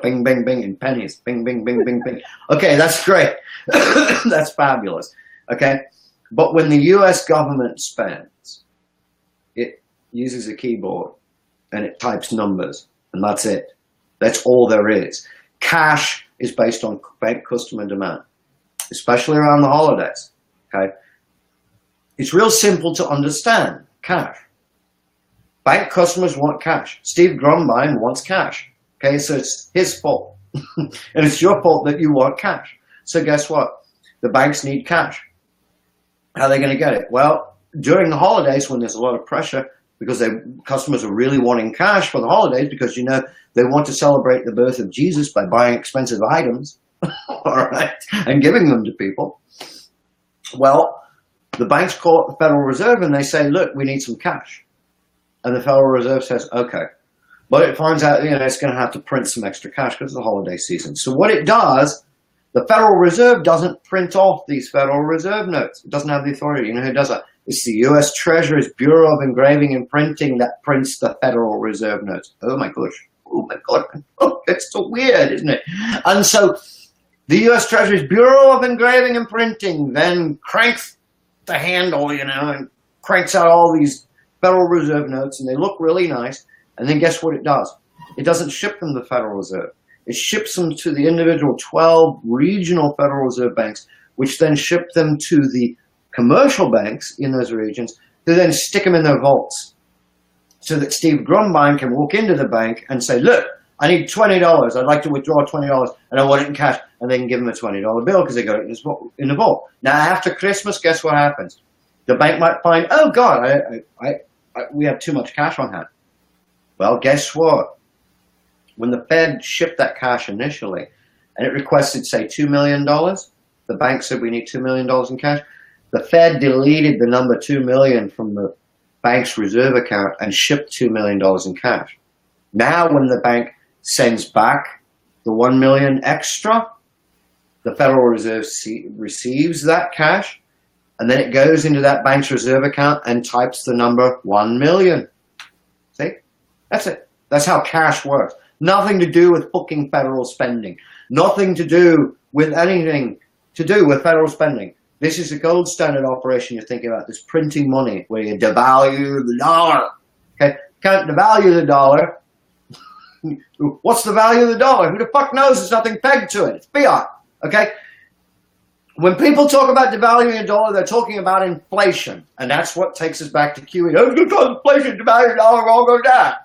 Bing, bing, bing, and pennies. Bing, bing, bing, bing, bing. Okay, that's great. That's fabulous. Okay? But when the U.S. government spends, it uses a keyboard and it types numbers, and that's it. That's all there is. Cash is based on bank customer demand, especially around the holidays. Okay? It's real simple to understand. Cash. Bank customers want cash. Steve Grumbine wants cash. Okay, so it's his fault. And it's your fault that you want cash. So guess what? The banks need cash. How are they going to get it? Well, during the holidays when there's a lot of pressure because customers are really wanting cash for the holidays because, they want to celebrate the birth of Jesus by buying expensive items, all right, and giving them to people. Well, the banks call up the Federal Reserve and they say, look, we need some cash. And the Federal Reserve says, okay. But it finds out, it's going to have to print some extra cash because it's the holiday season. So what it does, the Federal Reserve doesn't print off these Federal Reserve notes. It doesn't have the authority. You know who does that? It's the U.S. Treasury's Bureau of Engraving and Printing that prints the Federal Reserve notes. Oh my gosh. Oh my God. Oh, it's so weird, isn't it? And so the U.S. Treasury's Bureau of Engraving and Printing then cranks the handle, and cranks out all these Federal Reserve notes, and they look really nice. And then guess what it does? It doesn't ship them to the Federal Reserve. It ships them to the individual 12 regional Federal Reserve banks, which then ship them to the commercial banks in those regions, who then stick them in their vaults so that Steve Grumbine can walk into the bank and say, look, I need $20. I'd like to withdraw $20 and I want it in cash. And they can give him a $20 bill because they got it in the vault. Now, after Christmas, guess what happens? The bank might find, oh, God, we have too much cash on hand. Well, guess what? When the Fed shipped that cash initially and it requested, say, $2 million, the bank said we need $2 million in cash. The Fed deleted the number 2 million from the bank's reserve account and shipped $2 million in cash. Now, when the bank sends back the 1 million extra, the Federal Reserve receives that cash, and then it goes into that bank's reserve account and types the number 1 million. See? That's it. That's how cash works. Nothing to do with fucking federal spending. Nothing to do with anything to do with federal spending. This is a gold standard operation you're thinking about, this printing money where you devalue the dollar. Okay? Can't devalue the dollar. What's the value of the dollar? Who the fuck knows? There's nothing pegged to it. It's fiat. Okay? When people talk about devaluing the dollar, they're talking about inflation. And that's what takes us back to QE. Oh, it's going to cause inflation, devalue the dollar, we're all going to die.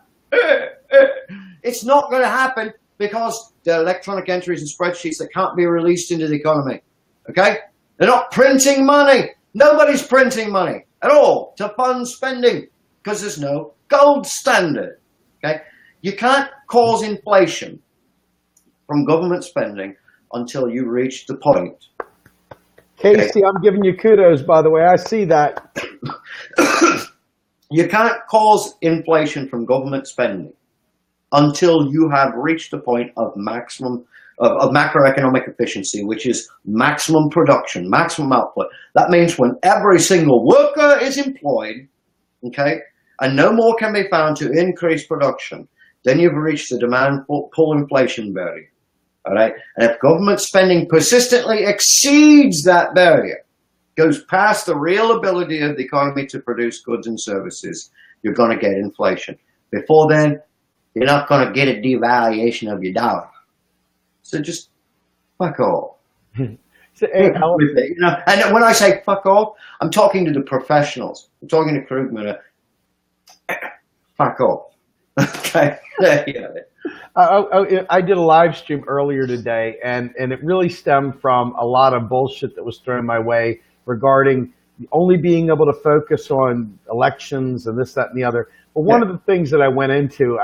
It's not going to happen because they're electronic entries and spreadsheets that can't be released into the economy. Okay? They're not printing money. Nobody's printing money at all to fund spending because there's no gold standard. Okay? You can't cause inflation from government spending until you reach the point. Casey, I'm giving you kudos, by the way. I see that. You can't cause inflation from government spending until you have reached the point of maximum of macroeconomic efficiency, which is maximum production, maximum output. That means when every single worker is employed, okay, and no more can be found to increase production, then you've reached the demand pull inflation barrier. All right? And if government spending persistently exceeds that barrier, goes past the real ability of the economy to produce goods and services, you're going to get inflation. Before then, you're not going to get a devaluation of your dollar. So just fuck off. So, hey, and when I say fuck off, I'm talking to the professionals. I'm talking to Krugman. Fuck off. Okay. I did a live stream earlier today, and it really stemmed from a lot of bullshit that was thrown my way regarding only being able to focus on elections and this, that, and the other. But one of the things that I went into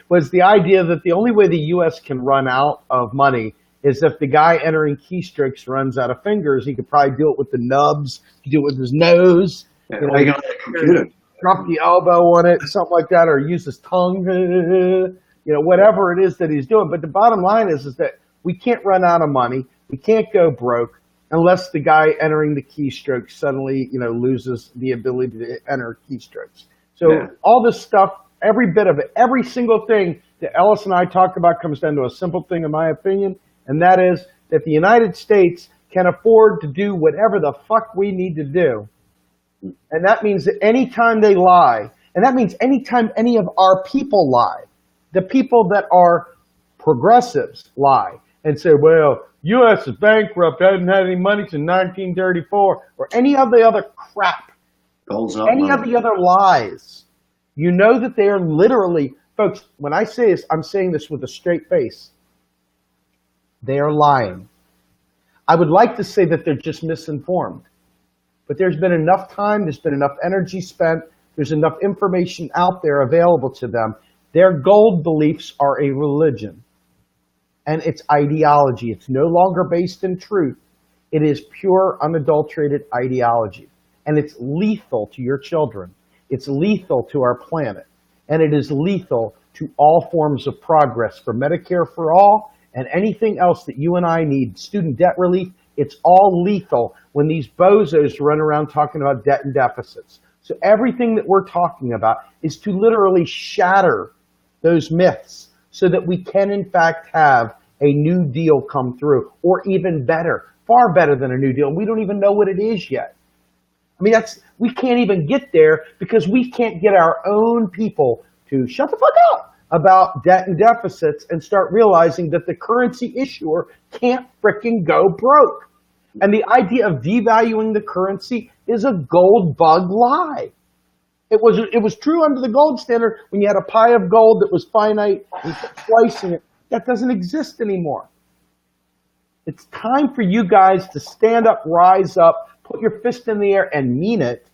was the idea that the only way the U.S. can run out of money is if the guy entering keystrokes runs out of fingers. He could probably do it with the nubs, he could do it with his nose, drop the elbow on it, something like that, or use his tongue, whatever it is that he's doing. But the bottom line is that we can't run out of money. We can't go broke unless the guy entering the keystrokes suddenly, loses the ability to enter keystrokes. So all this stuff, every bit of it, every single thing that Ellis and I talked about comes down to a simple thing, in my opinion, and that is that the United States can afford to do whatever the fuck we need to do. And that means that anytime they lie, and that means anytime any of our people lie, the people that are progressives lie and say, well, U.S. is bankrupt, hasn't had any money since 1934, or any of the other crap, any of the other lies, you know that they are literally, folks, when I say this, I'm saying this with a straight face. They are lying. I would like to say that they're just misinformed, but there's been enough time, there's been enough energy spent, there's enough information out there available to them. Their gold beliefs are a religion, and it's ideology. It's no longer based in truth. It is pure, unadulterated ideology, and it's lethal to your children. It's lethal to our planet, and it is lethal to all forms of progress for Medicare for all and anything else that you and I need, student debt relief. It's all lethal when these bozos run around talking about debt and deficits. So everything that we're talking about is to literally shatter those myths so that we can, in fact, have a new deal come through, or even better, far better than a new deal. We don't even know what it is yet. I mean, we can't even get there because we can't get our own people to shut the fuck up about debt and deficits and start realizing that the currency issuer can't fricking go broke. And the idea of devaluing the currency is a gold bug lie. It was true under the gold standard when you had a pie of gold that was finite and kept slicing it. That doesn't exist anymore. It's time for you guys to stand up, rise up, put your fist in the air and mean it,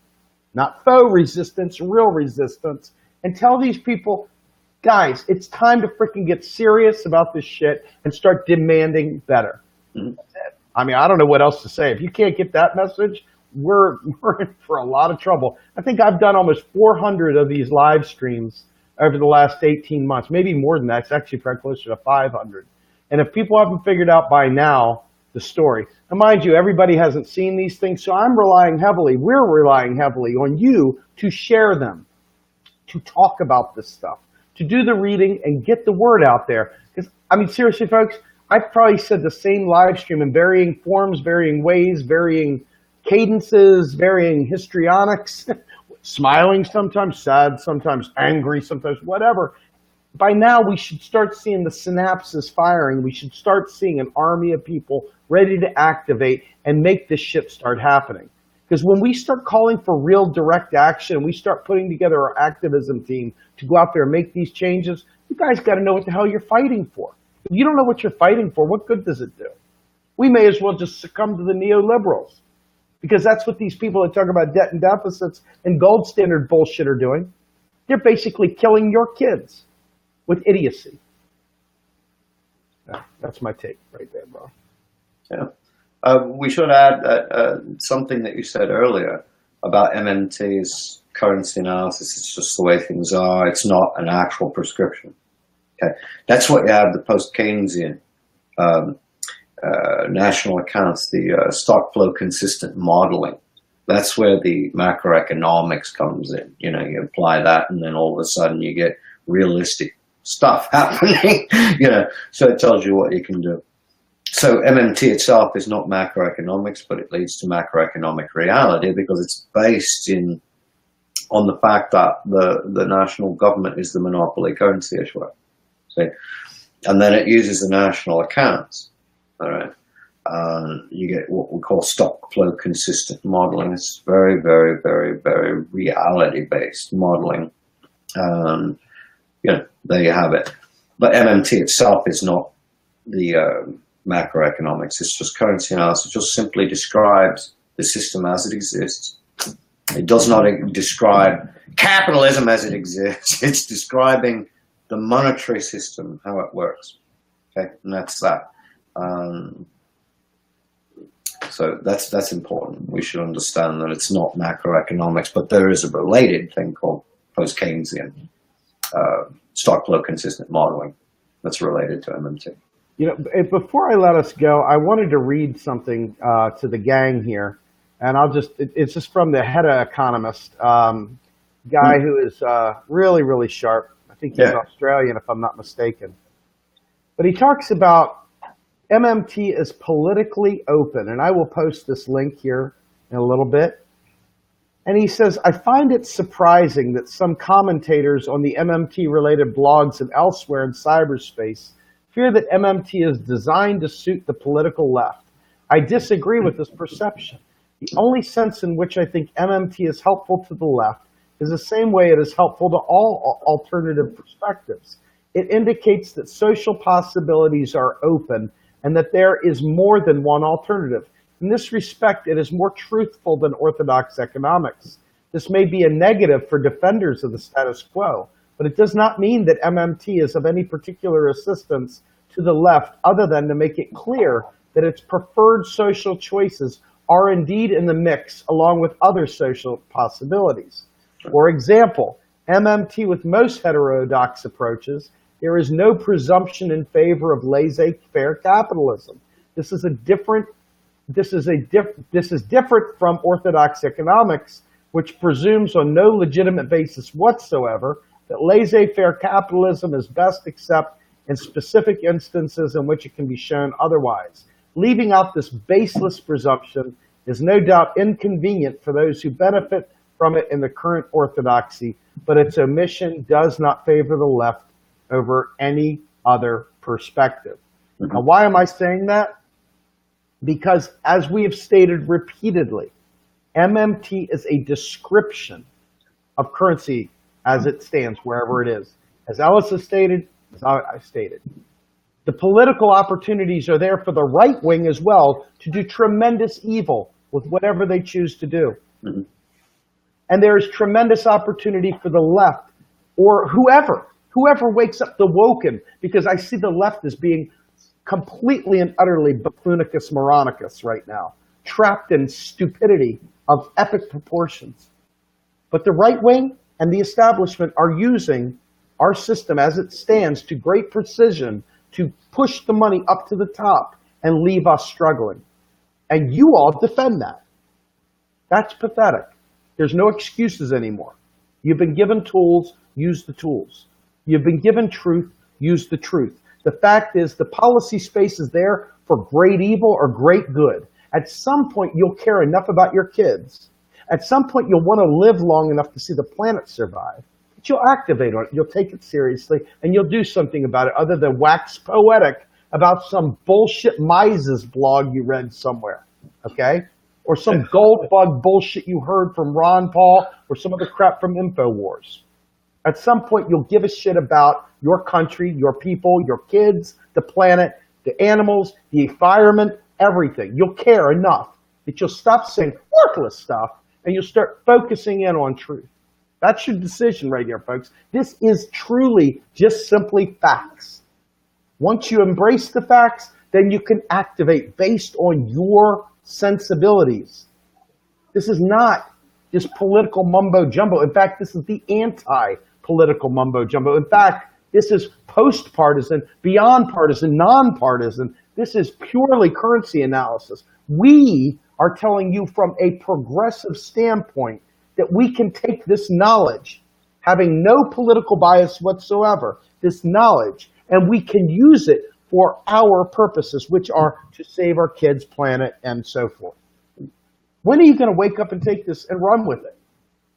not faux resistance, real resistance, and tell these people, guys, it's time to freaking get serious about this shit and start demanding better. Mm-hmm. I mean, I don't know what else to say. If you can't get that message, we're in for a lot of trouble. I think I've done almost 400 of these live streams over the last 18 months, maybe more than that. It's actually probably closer to 500. And if people haven't figured out by now the story, and mind you, everybody hasn't seen these things, so we're relying heavily on you to share them, to talk about this stuff, to do the reading and get the word out there. Because, I mean, seriously, folks, I've probably said the same live stream in varying forms, varying ways, varying cadences, varying histrionics, smiling sometimes, sad sometimes, angry sometimes, whatever. By now, we should start seeing the synapses firing. We should start seeing an army of people ready to activate and make this shit start happening. Because when we start calling for real direct action, we start putting together our activism team to go out there and make these changes, you guys got to know what the hell you're fighting for. If you don't know what you're fighting for, what good does it do? We may as well just succumb to the neoliberals, because that's what these people that talk about debt and deficits and gold standard bullshit are doing. They're basically killing your kids with idiocy. Yeah, that's my take right there, bro. Yeah. We should add something that you said earlier about MMT's currency analysis. It's just the way things are. It's not an actual prescription. Okay, that's what you have the post-Keynesian national accounts, the stock flow consistent modeling. That's where the macroeconomics comes in. You know, you apply that, and then all of a sudden you get realistic stuff happening. You know, so it tells you what you can do. So MMT itself is not macroeconomics, but it leads to macroeconomic reality because it's based on the fact that the national government is the monopoly currency issuer. See? And then it uses the national accounts. All right. You get what we call stock flow consistent modeling. It's very, very, very, very reality-based modeling. You know, there you have it. But MMT itself is not the macroeconomics. It's just currency analysis. It just simply describes the system as it exists. It does not describe capitalism as it exists. It's describing the monetary system, how it works. Okay, and that's that. So that's important. We should understand that it's not macroeconomics, but there is a related thing called post-Keynesian stock flow consistent modeling that's related to MMT. You know, before I let us go, I wanted to read something to the gang here, and it's just from the head economist, guy who is really, really sharp. I think he's Australian, if I'm not mistaken. But he talks about MMT as politically open, and I will post this link here in a little bit. And he says, I find it surprising that some commentators on the MMT-related blogs and elsewhere in cyberspace fear that MMT is designed to suit the political left. I disagree with this perception. The only sense in which I think MMT is helpful to the left is the same way it is helpful to all alternative perspectives. It indicates that social possibilities are open and that there is more than one alternative. In this respect, it is more truthful than orthodox economics. This may be a negative for defenders of the status quo, but it does not mean that MMT is of any particular assistance to the left other than to make it clear that its preferred social choices are indeed in the mix along with other social possibilities. For example, MMT with most heterodox approaches, there is no presumption in favor of laissez-faire capitalism. This is different from orthodox economics, which presumes on no legitimate basis whatsoever that laissez-faire capitalism is best except in specific instances in which it can be shown otherwise. Leaving out this baseless presumption is no doubt inconvenient for those who benefit from it in the current orthodoxy, but its omission does not favor the left over any other perspective. Now, why am I saying that? Because, as we have stated repeatedly, MMT is a description of currency as it stands, wherever it is. As Ellis has stated, as I stated, the political opportunities are there for the right wing as well to do tremendous evil with whatever they choose to do. Mm-hmm. And there is tremendous opportunity for the left or whoever wakes up the woken, because I see the left as being completely and utterly buffoonicus moronicus right now, trapped in stupidity of epic proportions. But the right wing and the establishment are using our system as it stands to great precision to push the money up to the top and leave us struggling. And you all defend that. That's pathetic. There's no excuses anymore. You've been given tools, use the tools. You've been given truth, use the truth. The fact is the policy space is there for great evil or great good. At some point, you'll care enough about your kids. At some point, you'll want to live long enough to see the planet survive. But you'll activate on it, you'll take it seriously, and you'll do something about it other than wax poetic about some bullshit Mises blog you read somewhere, okay? Or some gold bug bullshit you heard from Ron Paul or some other crap from InfoWars. At some point, you'll give a shit about your country, your people, your kids, the planet, the animals, the environment, everything. You'll care enough that you'll stop saying worthless stuff and you'll start focusing in on truth. That's your decision right here, folks. This is truly just simply facts. Once you embrace the facts, then you can activate based on your sensibilities. This is not just political mumbo jumbo. In fact, this is the anti-political mumbo jumbo. In fact, this is post-partisan, beyond partisan, non-partisan. This is purely currency analysis. We are telling you from a progressive standpoint that we can take this knowledge, having no political bias whatsoever, this knowledge, and we can use it for our purposes, which are to save our kids, planet, and so forth. When are you going to wake up and take this and run with it?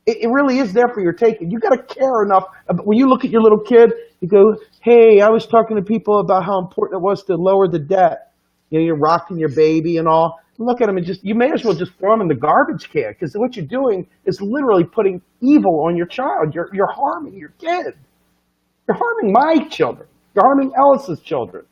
It really is there for your taking. You got to care enough. When you look at your little kid, you go, hey, I was talking to people about how important it was to lower the debt. You know, you're rocking your baby and all. Look at them and you may as well just throw them in the garbage can, because what you're doing is literally putting evil on your child. You're harming your kid. You're harming my children. You're harming Ellis's children.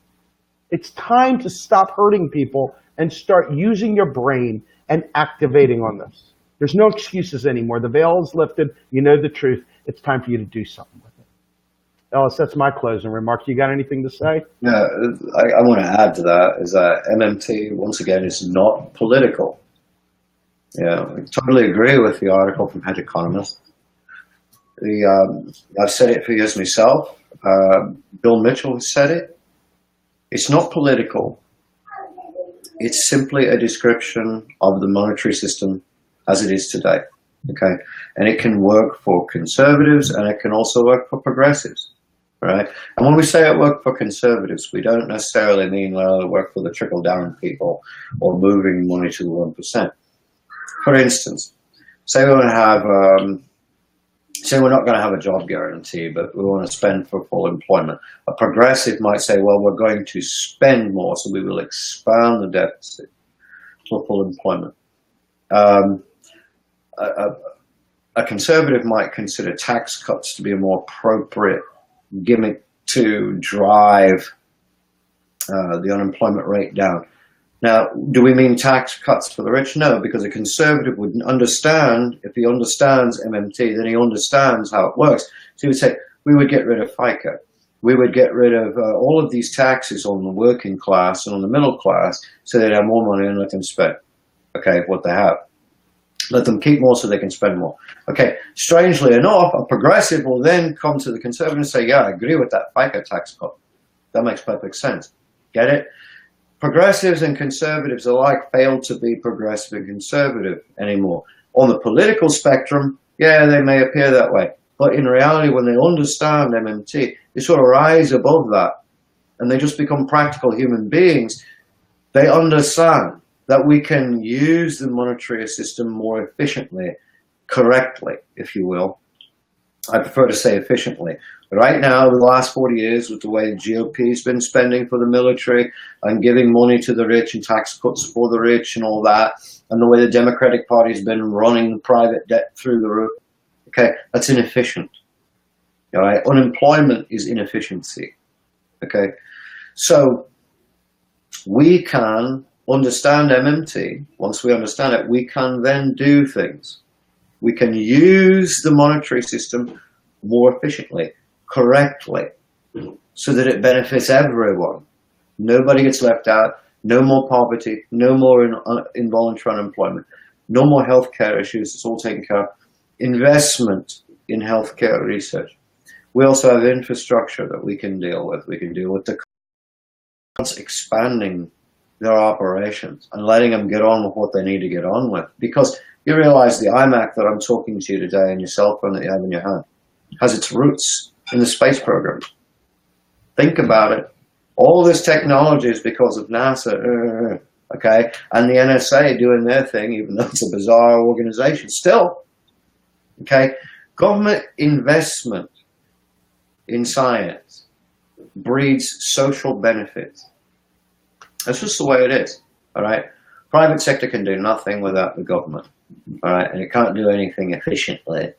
It's time to stop hurting people and start using your brain and activating on this. There's no excuses anymore. The veil is lifted. You know the truth. It's time for you to do something with it. Ellis, that's my closing remarks. You got anything to say? Yeah, I want to add to that is that MMT, once again, is not political. Yeah, I totally agree with the article from Head Economist. I've said it for years myself. Bill Mitchell has said it. It's not political. It's simply a description of the monetary system as it is today. Okay, and it can work for conservatives and it can also work for progressives. Right? And when we say it worked for conservatives, we don't necessarily mean it worked for the trickle-down people or moving money to the 1%. For instance, say we're not going to have a job guarantee, but we want to spend for full employment. A progressive might say, well, we're going to spend more, so we will expand the deficit for full employment. A conservative might consider tax cuts to be a more appropriate gimmick to drive the unemployment rate down. Now, do we mean tax cuts for the rich? No, because a conservative would understand, if he understands MMT, then he understands how it works. So he would say, we would get rid of FICA. We would get rid of all of these taxes on the working class and on the middle class so they'd have more money and let them spend, okay, what they have. Let them keep more so they can spend more. Okay, strangely enough, a progressive will then come to the conservative and say, yeah, I agree with that FICA tax cut. That makes perfect sense. Get it? Progressives and conservatives alike fail to be progressive and conservative anymore. On the political spectrum, yeah, they may appear that way. But in reality, when they understand MMT, they sort of rise above that and they just become practical human beings. They understand that we can use the monetary system more efficiently, correctly, if you will. I prefer to say efficiently. Right now, the last 40 years, with the way the GOP has been spending for the military and giving money to the rich and tax cuts for the rich and all that, and the way the Democratic Party has been running the private debt through the roof, okay, that's inefficient. All right, unemployment is inefficiency. Okay, so we can understand MMT. Once we understand it, we can then do things. We can use the monetary system more efficiently, correctly, so that it benefits everyone. Nobody gets left out. No more poverty. No more involuntary unemployment. No more healthcare issues. It's all taken care of. Investment in healthcare research. We also have infrastructure that we can deal with. We can deal with the expanding their operations and letting them get on with what they need to get on with. Because you realize the iMac that I'm talking to you today and your cell phone that you have in your hand has its roots in the space program. Think about it. All this technology is because of NASA, okay, and the NSA doing their thing, even though it's a bizarre organization. Still, okay, government investment in science breeds social benefits. That's just the way it is, all right? Private sector can do nothing without the government, all right? And it can't do anything efficiently.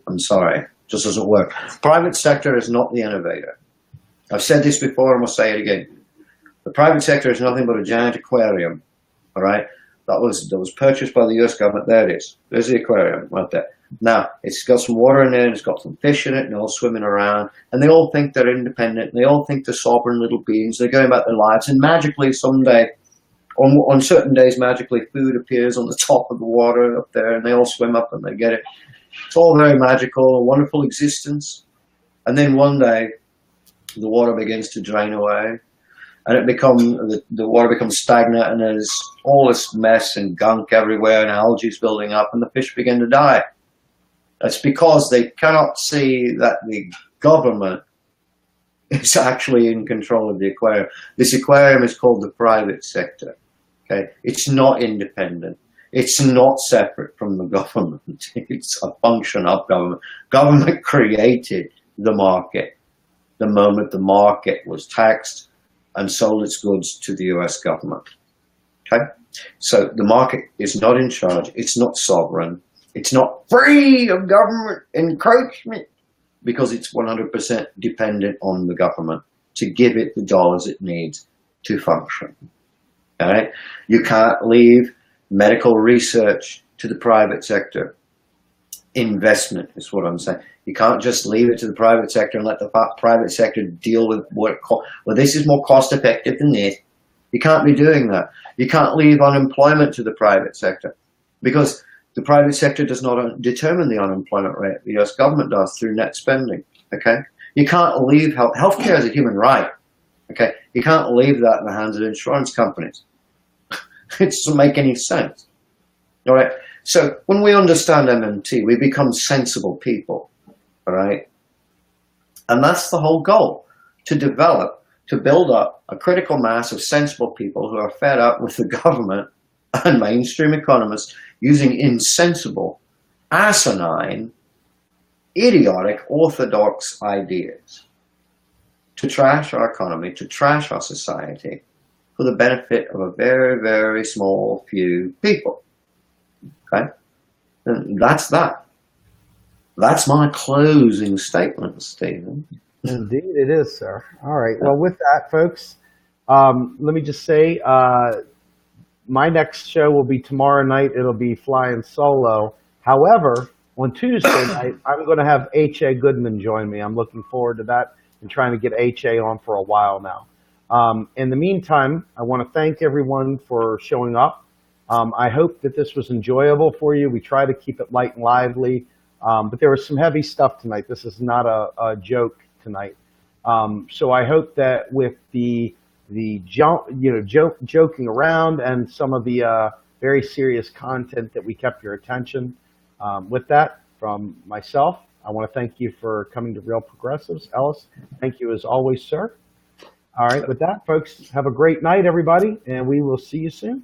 I'm sorry, it just doesn't work. Private sector is not the innovator. I've said this before and I'll say it again. The private sector is nothing but a giant aquarium, all right? That was purchased by the US government. There it is. There's the aquarium right there. Now, it's got some water in it, and it's got some fish in it, and they're all swimming around, and they all think they're independent, and they all think they're sovereign little beings. They're going about their lives, and magically someday, on certain days, magically food appears on the top of the water up there, and they all swim up and they get it. It's all very magical, a wonderful existence. And then one day, the water begins to drain away, and the water becomes stagnant, and there's all this mess and gunk everywhere, and algae's building up, and the fish begin to die. That's because they cannot see that the government is actually in control of the aquarium. This aquarium is called the private sector. Okay, it's not independent. It's not separate from the government. It's a function of government. Government created the market the moment the market was taxed and sold its goods to the US government. Okay, so the market is not in charge. It's not sovereign. It's not free of government encroachment because it's 100% dependent on the government to give it the dollars it needs to function. All right? You can't leave medical research to the private sector. Investment is what I'm saying. You can't just leave it to the private sector and let the private sector deal with well, this is more cost effective than this. You can't be doing that. You can't leave unemployment to the private sector because the private sector does not determine the unemployment rate. The US government does through net spending, okay? You can't leave healthcare is a human right, okay? You can't leave that in the hands of insurance companies. It doesn't make any sense, all right? So when we understand MMT, we become sensible people, all right? And that's the whole goal, to build up a critical mass of sensible people who are fed up with the government and mainstream economists using insensible, asinine, idiotic, orthodox ideas to trash our economy, to trash our society for the benefit of a very, very small few people. Okay? And that's that. That's my closing statement, Stephen. Indeed it is, sir. All right. Well, with that, folks, let me just say, my next show will be tomorrow night. It'll be flying solo. However, on Tuesday night, I'm going to have H.A. Goodman join me. I'm looking forward to that and trying to get H.A. on for a while now. In the meantime, I want to thank everyone for showing up. I hope that this was enjoyable for you. We try to keep it light and lively, but there was some heavy stuff tonight. This is not a joke tonight. So I hope that with the joking around and some of the very serious content that we kept your attention. With that, from myself, I want to thank you for coming to Real Progressives. Ellis, thank you as always, sir. All right, with that, folks, have a great night, everybody, and we will see you soon.